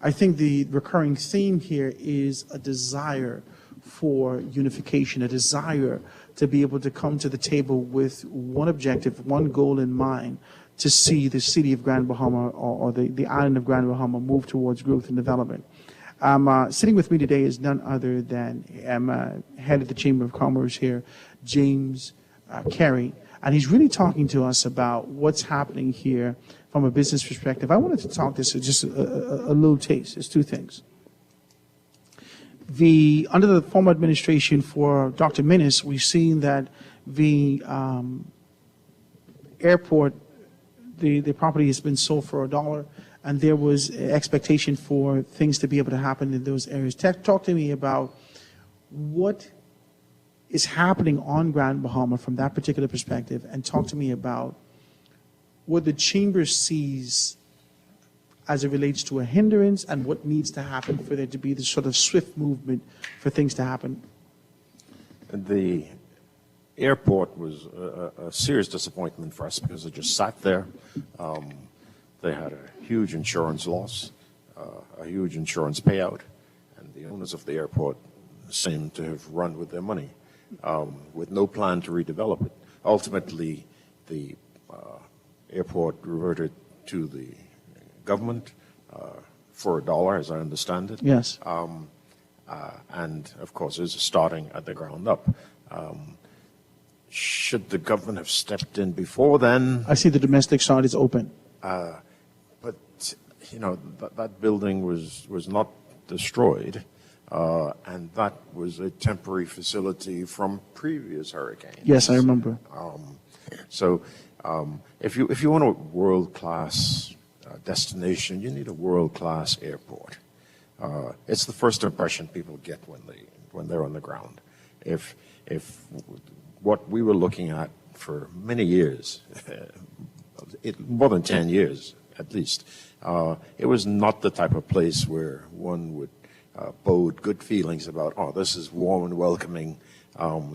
I think the recurring theme here is a desire for unification, a desire to be able to come to the table with one objective, one goal in mind, to see the city of Grand Bahama or the island of Grand Bahama move towards growth and development. Sitting with me today is none other than head of the Chamber of Commerce here, James Carey, and he's really talking to us about what's happening here from a business perspective. I wanted to talk this just a little taste. There's two things. Under the former administration for Dr. Minnis, we've seen that the airport, the property has been sold for $1, and there was expectation for things to be able to happen in those areas. Talk to me about what is happening on Grand Bahama from that particular perspective, and talk to me about what the Chamber sees as it relates to a hindrance and what needs to happen for there to be this sort of swift movement for things to happen.
The airport was a serious disappointment for us because it just sat there. They had a huge insurance loss, a huge insurance payout, and the owners of the airport seemed to have run with their money with no plan to redevelop it. Ultimately, the airport reverted to the government for $1, as I understand it.
Yes.
And, of course, is starting at the ground up. Should the government have stepped in before then?
I see the domestic side is open.
But, you know, that building was not destroyed, and that was a temporary facility from previous hurricanes.
Yes, I remember.
If you want a world-class destination, you need a world-class airport. It's the first impression people get when they're on the ground. If what we were looking at for many years, more than 10 years at least, it was not the type of place where one would bode good feelings about, oh, this is warm and welcoming,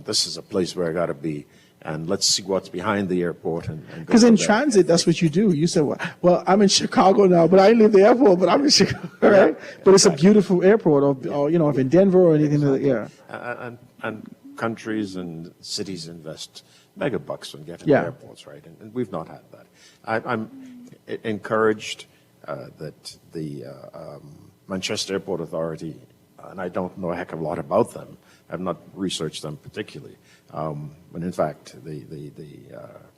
this is a place where I got to be, and let's see what's behind the airport.
Because in transit, that's what you do. You say, well, I'm in Chicago now, but I leave the airport, but I'm in Chicago, right? But it's a beautiful airport, or you know, if in Denver or anything like that, yeah.
And countries and cities invest mega bucks on getting airports, right? And we've not had that. I'm encouraged that the Manchester Airport Authority, and I don't know a heck of a lot about them, I've not researched them particularly, but in fact, the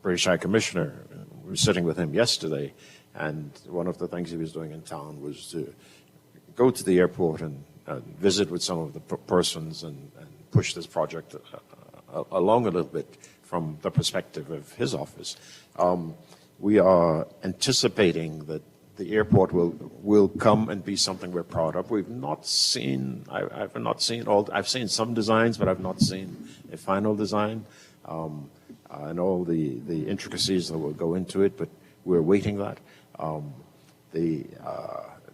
British High Commissioner, we were sitting with him yesterday, and one of the things he was doing in town was to go to the airport and visit with some of the persons and push this project along a little bit from the perspective of his office. We are anticipating that the airport will come and be something we're proud of. We've not seen, I've not seen I've seen some designs, but I've not seen a final design and all the intricacies that will go into it, but we're awaiting that.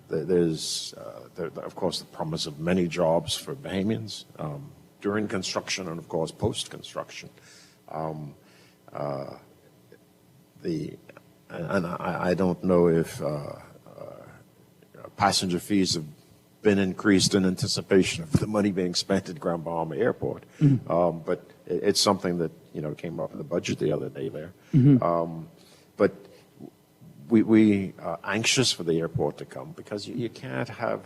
There's, of course, the promise of many jobs for Bahamians during construction and, of course, post-construction. And I don't know if passenger fees have been increased in anticipation of the money being spent at Grand Bahama Airport, but it's something that came up in the budget the other day there. But we are anxious for the airport to come because you can't have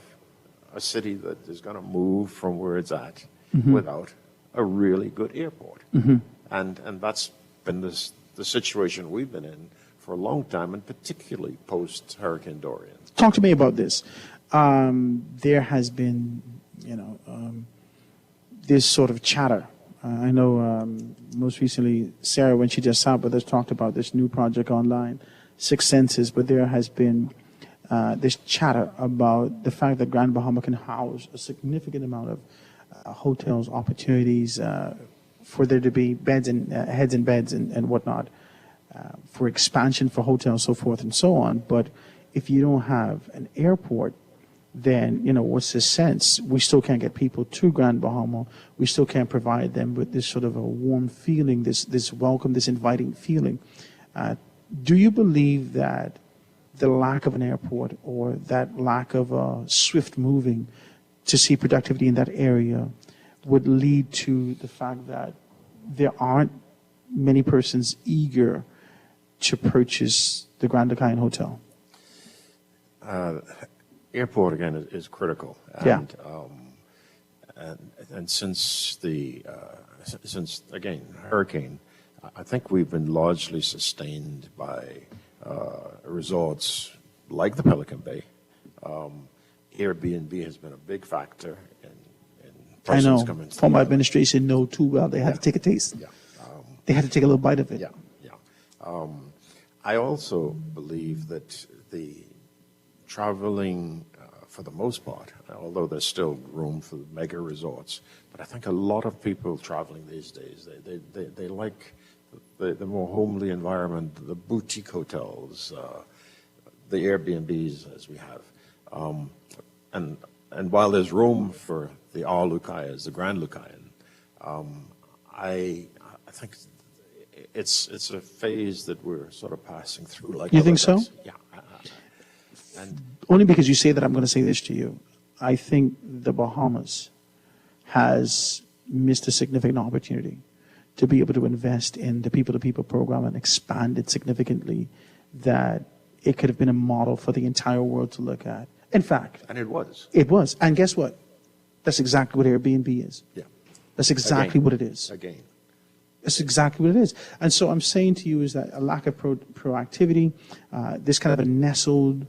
a city that is going to move from where it's at without a really good airport. And that's been the situation we've been in for a long time, and particularly post-Hurricane Dorian.
Talk to me about this. There has been, this sort of chatter. I know most recently Sarah, when she just sat with us, talked about this new project online, Six Senses, but there has been this chatter about the fact that Grand Bahama can house a significant amount of hotels, opportunities for there to be beds and heads and beds and whatnot, for expansion for hotels, so forth and so on. But if you don't have an airport, then, what's the sense? We still can't get people to Grand Bahama. We still can't provide them with this sort of a warm feeling, this welcome, this inviting feeling. Do you believe that the lack of an airport or that lack of swift moving to see productivity in that area would lead to the fact that there aren't many persons eager to purchase the Grand Lucayan Hotel?
Airport again is critical, and and since again hurricane, I think we've been largely sustained by resorts like the Pelican Bay. Airbnb has been a big factor in
I know.
coming to
Former administration know too well. They had to take a taste. They had to take a little bite of it.
I also believe that the traveling, for the most part, although there's still room for mega resorts, but I think a lot of people traveling these days, they like the more homely environment, the boutique hotels, the Airbnbs as we have. And while there's room for the R. Lucayas, the Grand Lucayan, I think it's a phase that we're sort of passing through. Like
You think so?
Yeah. And
Only because you say that, I'm going to say this to you. I think the Bahamas has missed a significant opportunity to be able to invest in the people-to-people program and expand it significantly, that it could have been a model for the entire world to look at. In fact,
and it was.
It was. And guess what? That's exactly what Airbnb is.
Yeah.
That's exactly what it is.
Again.
That's exactly what it is. And so I'm saying to you is that a lack of proactivity, this kind of a nestled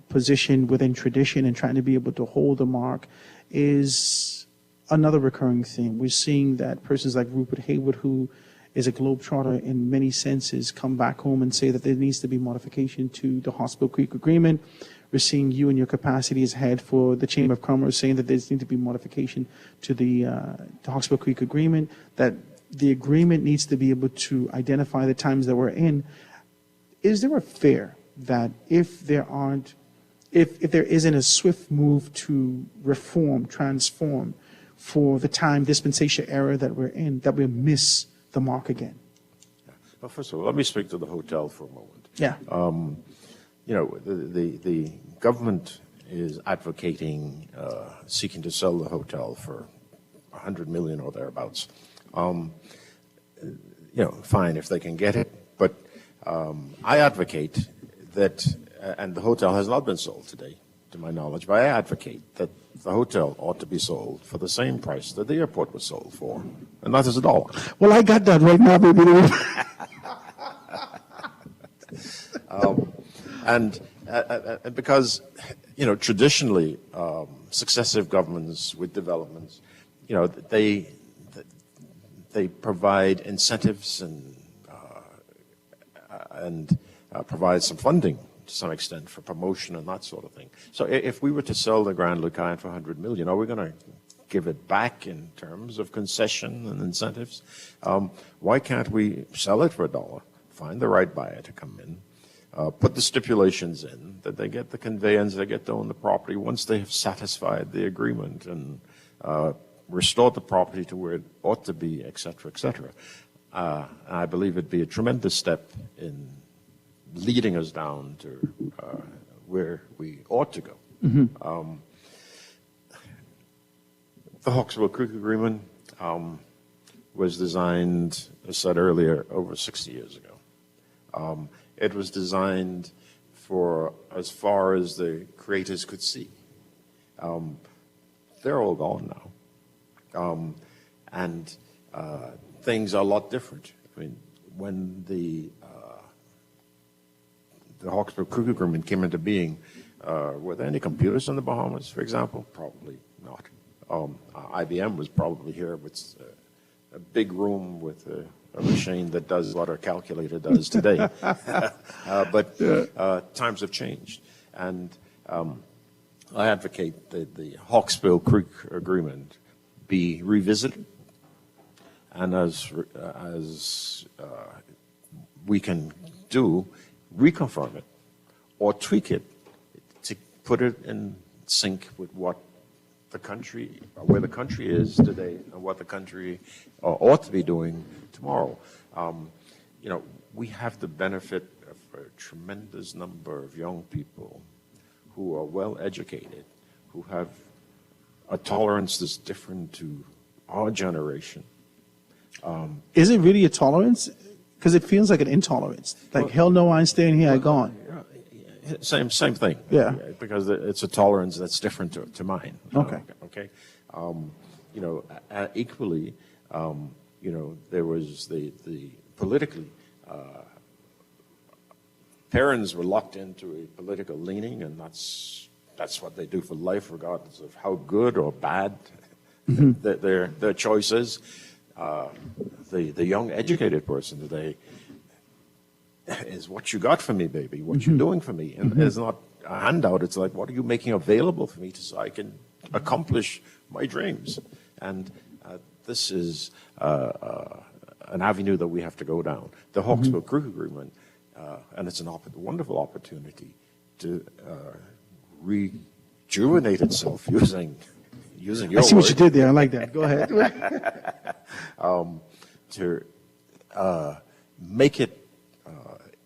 position within tradition and trying to be able to hold the mark is another recurring theme. We're seeing that persons like Rupert Hayward, who is a globetrotter in many senses, come back home and say that there needs to be modification to the Hospital Creek Agreement. We're seeing you in your capacity as head for the Chamber of Commerce saying that there needs to be modification to the Hospital Creek Agreement, that the agreement needs to be able to identify the times that we're in. Is there a fear that if there isn't a swift move to reform, transform for the time dispensation era that we're in, that we'll miss the mark again?
Well, first of all, let me speak to the hotel for a moment.
Yeah.
The government is advocating seeking to sell the hotel for $100 million or thereabouts. Fine if they can get it, but I advocate that, and the hotel has not been sold today, to my knowledge, but I advocate that the hotel ought to be sold for the same price that the airport was sold for, and that is $1.
Well, I got that right now, baby.
And because, traditionally, successive governments with developments, they provide incentives and provide some funding to some extent for promotion and that sort of thing. So if we were to sell the Grand Lucayan for $100 million, are we going to give it back in terms of concession and incentives? Why can't we sell it for $1, find the right buyer to come in, put the stipulations in that they get the conveyance, they get to own the property once they have satisfied the agreement, and restored the property to where it ought to be, et cetera, et cetera. I believe it'd be a tremendous step in leading us down to where we ought to go.
Mm-hmm.
The Hawksbill Creek Agreement was designed, as said earlier, over 60 years ago. It was designed for as far as the creators could see. They're all gone now. And things are a lot different. I mean, when the Hawksbill Creek Agreement came into being, were there any computers in the Bahamas, for example? Probably not. IBM was probably here with a big room with a machine that does what our calculator does today. But times have changed. And I advocate that the Hawksbill Creek Agreement be revisited, and as we can do, reconfirm it or tweak it to put it in sync with what the country, where the country is today and what the country ought to be doing tomorrow. You know, we have the benefit of a tremendous number of young people who are well educated, who have a tolerance that's different to our generation.
Is it really a tolerance? Because it feels like an intolerance. Like, hell no, I'm staying here, I'm gone.
Same thing.
Yeah.
Because it's a tolerance that's different to mine.
Okay.
Okay. You know, equally, you know, there was the politically, parents were locked into a political leaning, and that's what they do for life, regardless of how good or bad their choice is. The young educated person today is what you got for me, baby, what you're doing for me. And it's not a handout, it's like, what are you making available for me so I can accomplish my dreams? And this is an avenue that we have to go down. The Hawkesville Creek Agreement, and it's a wonderful opportunity to rejuvenate itself using your
I see what
word.
you did there. I like that. Go ahead.
To make it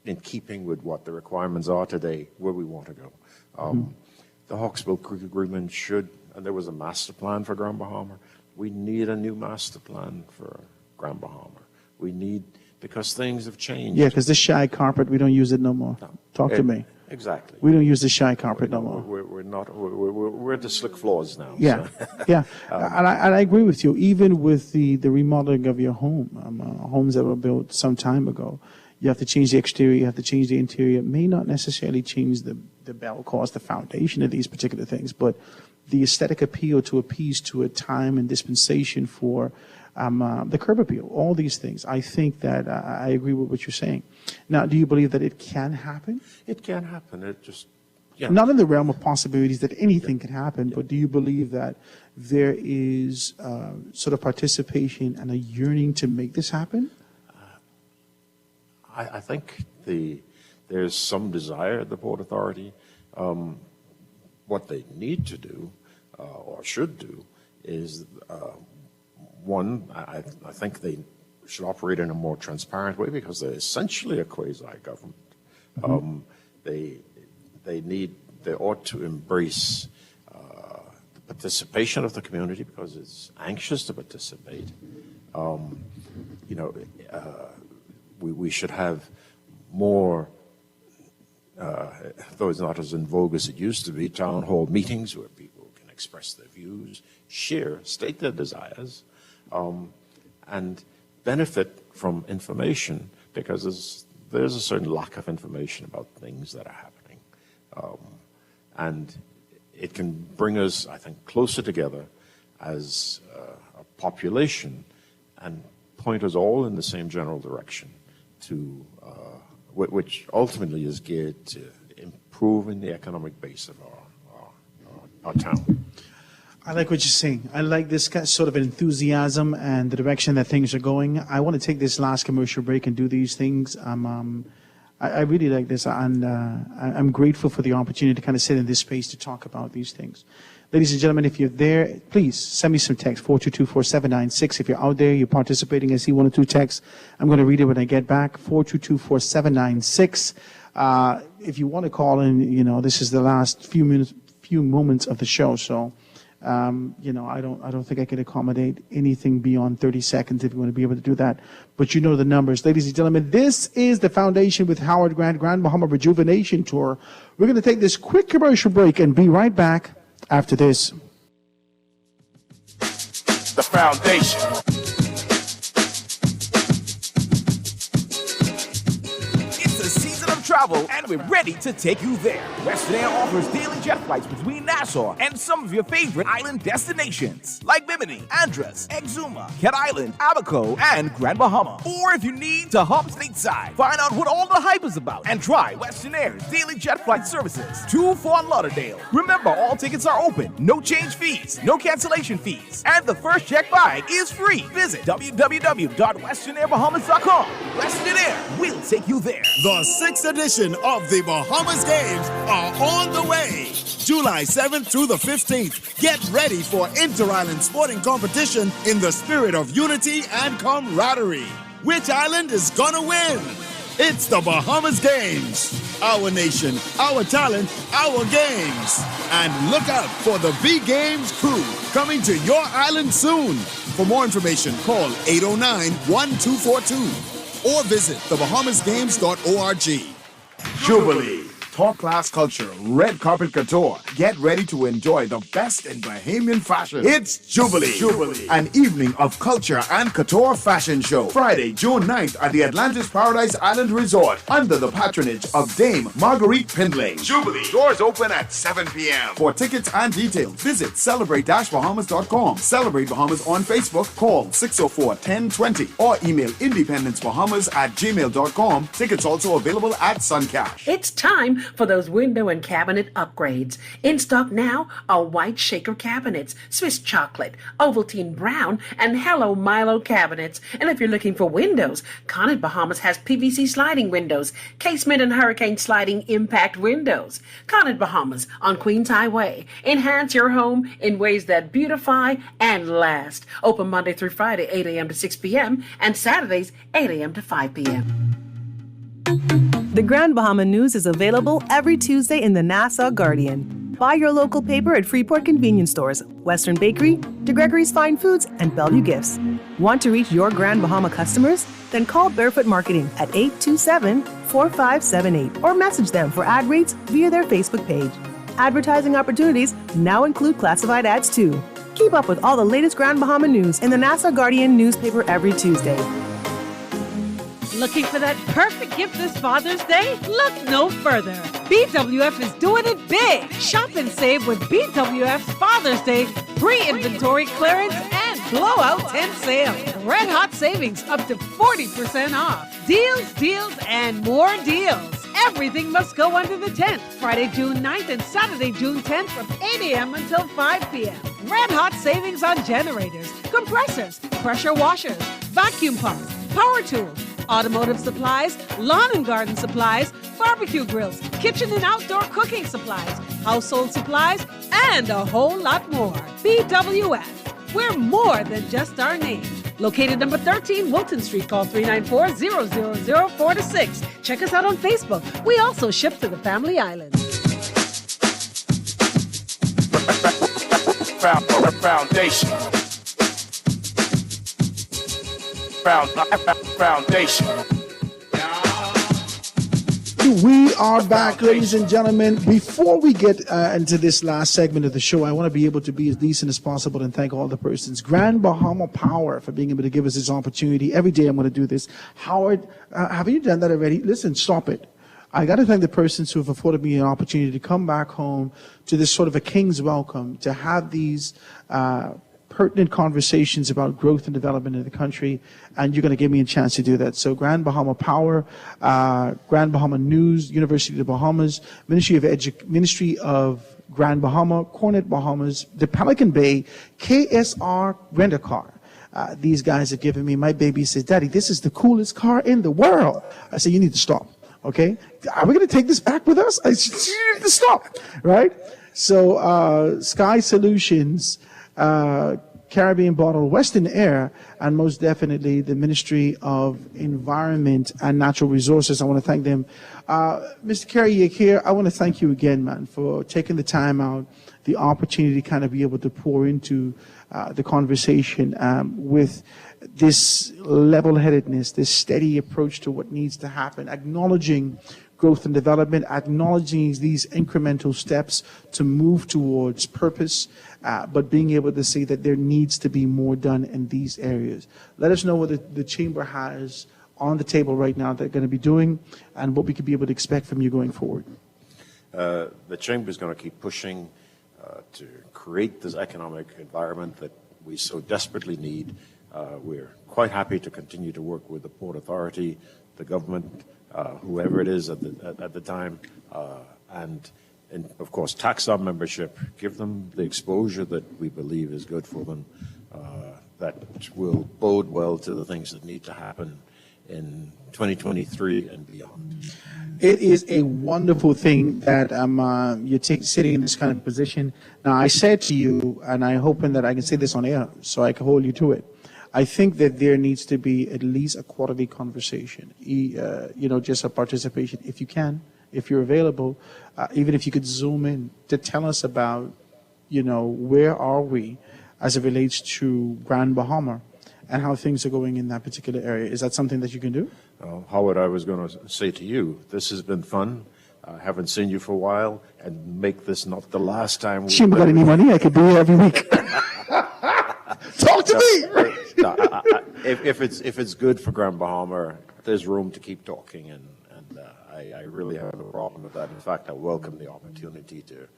in keeping with what the requirements are today, where we want to go. The Hawkesville Creek Agreement should, and there was a master plan for Grand Bahama. We need a new master plan for Grand Bahama. We need, because things have changed.
Yeah, because this shy carpet, we don't use it no more. Talk to me.
Exactly.
We don't use the shy carpet no more.
We're at the slick floors now.
Yeah,
so.
yeah. And I agree with you. Even with the remodeling of your home, homes that were built some time ago, you have to change the exterior, you have to change the interior. It may not necessarily change the bell cost, the foundation of these particular things, but the aesthetic appeal to appease to a time and dispensation for the curb appeal, all these things. I think that I agree with what you're saying. Now, do you believe that it can happen?
It can happen. It just, yeah.
Not in the realm of possibilities that anything can happen, but do you believe that there is sort of participation and a yearning to make this happen?
I think there's some desire at the Port Authority. What they need to do, or should do, is one, I think they should operate in a more transparent way, because they're essentially a quasi-government. They ought to embrace the participation of the community, because it's anxious to participate. We should have more, though it's not as in vogue as it used to be, town hall meetings where people can express their views, state their desires, and benefit from information, because there's a certain lack of information about things that are happening. And it can bring us, I think, closer together as a population and point us all in the same general direction, to which ultimately is geared to improving the economic base of our town.
I like what you're saying. I like this sort of enthusiasm and the direction that things are going. I want to take this last commercial break and do these things. I really like this, and I'm grateful for the opportunity to kind of sit in this space to talk about these things. Ladies and gentlemen, if you're there, please send me some text, 422-4796. If you're out there, you're participating, I see one or two texts. I'm going to read it when I get back, 422-4796. If you want to call in, this is the last few moments of the show, so I don't think I can accommodate anything beyond 30 seconds if you want to be able to do that. But you know the numbers. Ladies and gentlemen, this is the Foundation with Howard Grant, Grand Bahama Rejuvenation Tour. We're going to take this quick commercial break and be right back after this.
The Foundation.
It's the season of travel, and we're ready to take you there. Western Air offers daily jet flights between Nassau and some of your favorite island destinations, like Bimini, Andros, Exuma, Cat Island, Abaco, and Grand Bahama. Or if you need to hop stateside, find out what all the hype is about and try Western Air's daily jet flight services to Fort Lauderdale. Remember, all tickets are open, no change fees, no cancellation fees, and the first check bag is free. Visit www.westernAirBahamas.com. Western Air, we'll take you there.
The 6th edition edition of the Bahamas Games are on the way. July 7th through the 15th. Get ready for inter-island sporting competition in the spirit of unity and camaraderie. Which island is gonna win? It's the Bahamas Games. Our nation, our talent, our games. And look out for the B-Games crew coming to your island soon. For more information, call 809-1242 or visit thebahamasgames.org.
Jubilee. Top class culture, red carpet couture. Get ready to enjoy the best in Bahamian fashion. It's Jubilee. An evening of culture and couture fashion show. Friday, June 9th at the Atlantis Paradise Island Resort under the patronage of Dame Marguerite Pindlay. Jubilee. Doors open at 7 p.m. For tickets and details, visit celebrate-bahamas.com. Celebrate Bahamas on Facebook. Call 604-1020 or email independencebahamas@gmail.com. Tickets also available at Suncash.
It's time for those window and cabinet upgrades. In stock now are white shaker cabinets, Swiss chocolate, Ovaltine brown, and Hello Milo cabinets. And if you're looking for windows, Conant Bahamas has PVC sliding windows, casement and hurricane sliding impact windows. Conant Bahamas on Queens Highway. Enhance your home in ways that beautify and last. Open Monday through Friday, 8 a.m. to 6 p.m. and Saturdays, 8 a.m. to 5 p.m.
The Grand Bahama News is available every Tuesday in the Nassau Guardian. Buy your local paper at Freeport convenience stores, Western Bakery, DeGregory's Fine Foods, and Bellevue Gifts. Want to reach your Grand Bahama customers? Then call Barefoot Marketing at 827-4578 or message them for ad rates via their Facebook page. Advertising opportunities now include classified ads too. Keep up with all the latest Grand Bahama news in the Nassau Guardian newspaper every Tuesday.
Looking for that perfect gift this Father's Day? Look no further. BWF is doing it big. Shop and save with BWF's Father's Day pre-inventory clearance and blowout tent sale. Red hot savings up to 40% off. Deals, deals, and more deals. Everything must go under the tent. Friday, June 9th and Saturday, June 10th from 8 a.m. until 5 p.m. Red hot savings on generators, compressors, pressure washers, vacuum pumps, power tools, automotive supplies, lawn and garden supplies, barbecue grills, kitchen and outdoor cooking supplies, household supplies, and a whole lot more. BWF. We're more than just our name. Located number 13 Wilton Street. Call 394-000-4-6. Check us out on Facebook. We also ship to the Family Islands.
Foundation. Foundation.
We are back, ladies and gentlemen. Before we get into this last segment of the show, I want to be able to be as decent as possible and thank all the persons. Grand Bahama Power for being able to give us this opportunity. Every day I'm going to do this. Howard, have you done that already? Listen, stop it. I got to thank the persons who have afforded me an opportunity to come back home to this sort of a king's welcome, to have these pertinent conversations about growth and development in the country, and you're going to give me a chance to do that. So Grand Bahama Power, Grand Bahama News, University of the Bahamas, Ministry of Grand Bahama, Cornet Bahamas, the Pelican Bay, KSR Rent-A-Car. These guys have given me, my baby says, Daddy, this is the coolest car in the world. I say, you need to stop, okay? Are we going to take this back with us? I said, you need to stop, right? So Sky Solutions, Caribbean Bottle, Western Air, and most definitely the Ministry of Environment and Natural Resources. I want to thank them. Mr. Kerry Yakir, I want to thank you again, man, for taking the time out, the opportunity to kind of be able to pour into the conversation with this level-headedness, this steady approach to what needs to happen, acknowledging growth and development, acknowledging these incremental steps to move towards purpose, but being able to see that there needs to be more done in these areas. Let us know what the Chamber has on the table right now that they're going to be doing and what we could be able to expect from you going forward.
The Chamber is going to keep pushing to create this economic environment that we so desperately need. We're quite happy to continue to work with the Port Authority, the government, whoever it is at the time, and of course, tax our membership, give them the exposure that we believe is good for them, that will bode well to the things that need to happen in 2023 and beyond.
It is a wonderful thing that you're sitting in this kind of position. Now, I said to you, and I'm hoping that I can say this on air so I can hold you to it. I think that there needs to be at least a quarterly conversation, just a participation, if you can, if you're available, even if you could zoom in to tell us about, where are we as it relates to Grand Bahama and how things are going in that particular area. Is that something that you can do?
Howard, I was going to say to you, this has been fun. I haven't seen you for a while, and make this not the last time.
She ain't got any money. I could be here every week. Talk to me.
If it's good for Grand Bahama, there's room to keep talking, and I really have no problem with that. In fact, I welcome the opportunity to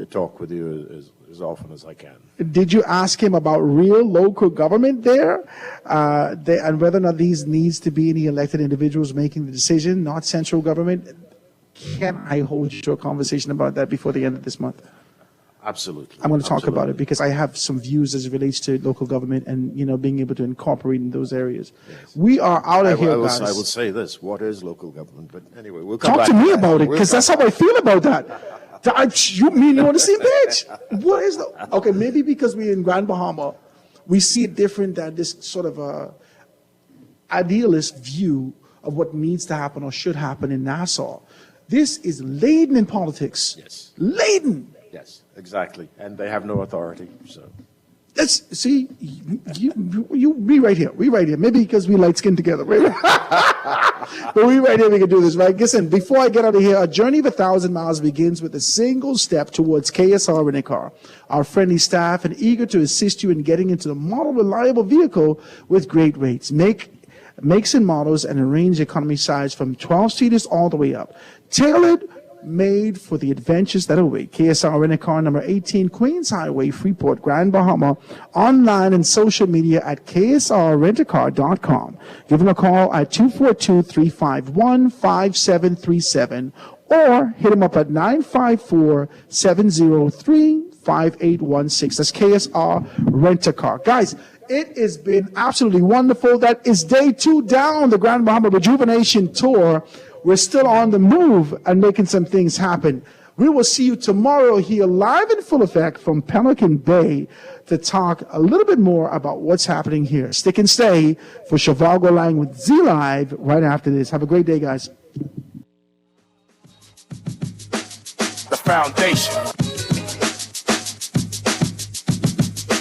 talk with you as often as I can.
Did you ask him about real local government there, and whether or not these needs to be any elected individuals making the decision, not central government? Can I hold you to a conversation about that before the end of this month?
Absolutely.
I'm going to talk about it because I have some views as it relates to local government and, being able to incorporate in those areas. Yes. We are out of here, guys.
I will say this. What is local government? But anyway, we'll come
back
to
me about it because that's how I feel about that. You mean you on the same page? What is okay, maybe because we're in Grand Bahama, we see it different than this sort of idealist view of what needs to happen or should happen in Nassau. This is laden in politics.
Yes.
Laden.
Yes, exactly. And they have no authority. So.
See, we right here. We right here. Maybe because we light skin together. Right? But we right here, we can do this, right? Listen, before I get out of here, a journey of 1,000 miles begins with a single step towards KSR Rent-A-Car. Our friendly staff and eager to assist you in getting into the model reliable vehicle with great rates. Makes and models and a range economy size from 12-seaters all the way up. Tailored, made for the adventures that await. KSR Rent-A-Car, number 18 Queens Highway, Freeport, Grand Bahama. Online and social media at ksrrentacar.com. Give them a call at 242-351-5737 or hit them up at 954-703-5816. That's KSR Rent-A-Car. Guys, it has been absolutely wonderful. That is day 2 down the Grand Bahama Rejuvenation Tour. We're still on the move and making some things happen. We will see you tomorrow here live in full effect from Pelican Bay to talk a little bit more about what's happening here. Stick and stay for Shivago Lang with Z Live right after this. Have a great day, guys.
The foundation.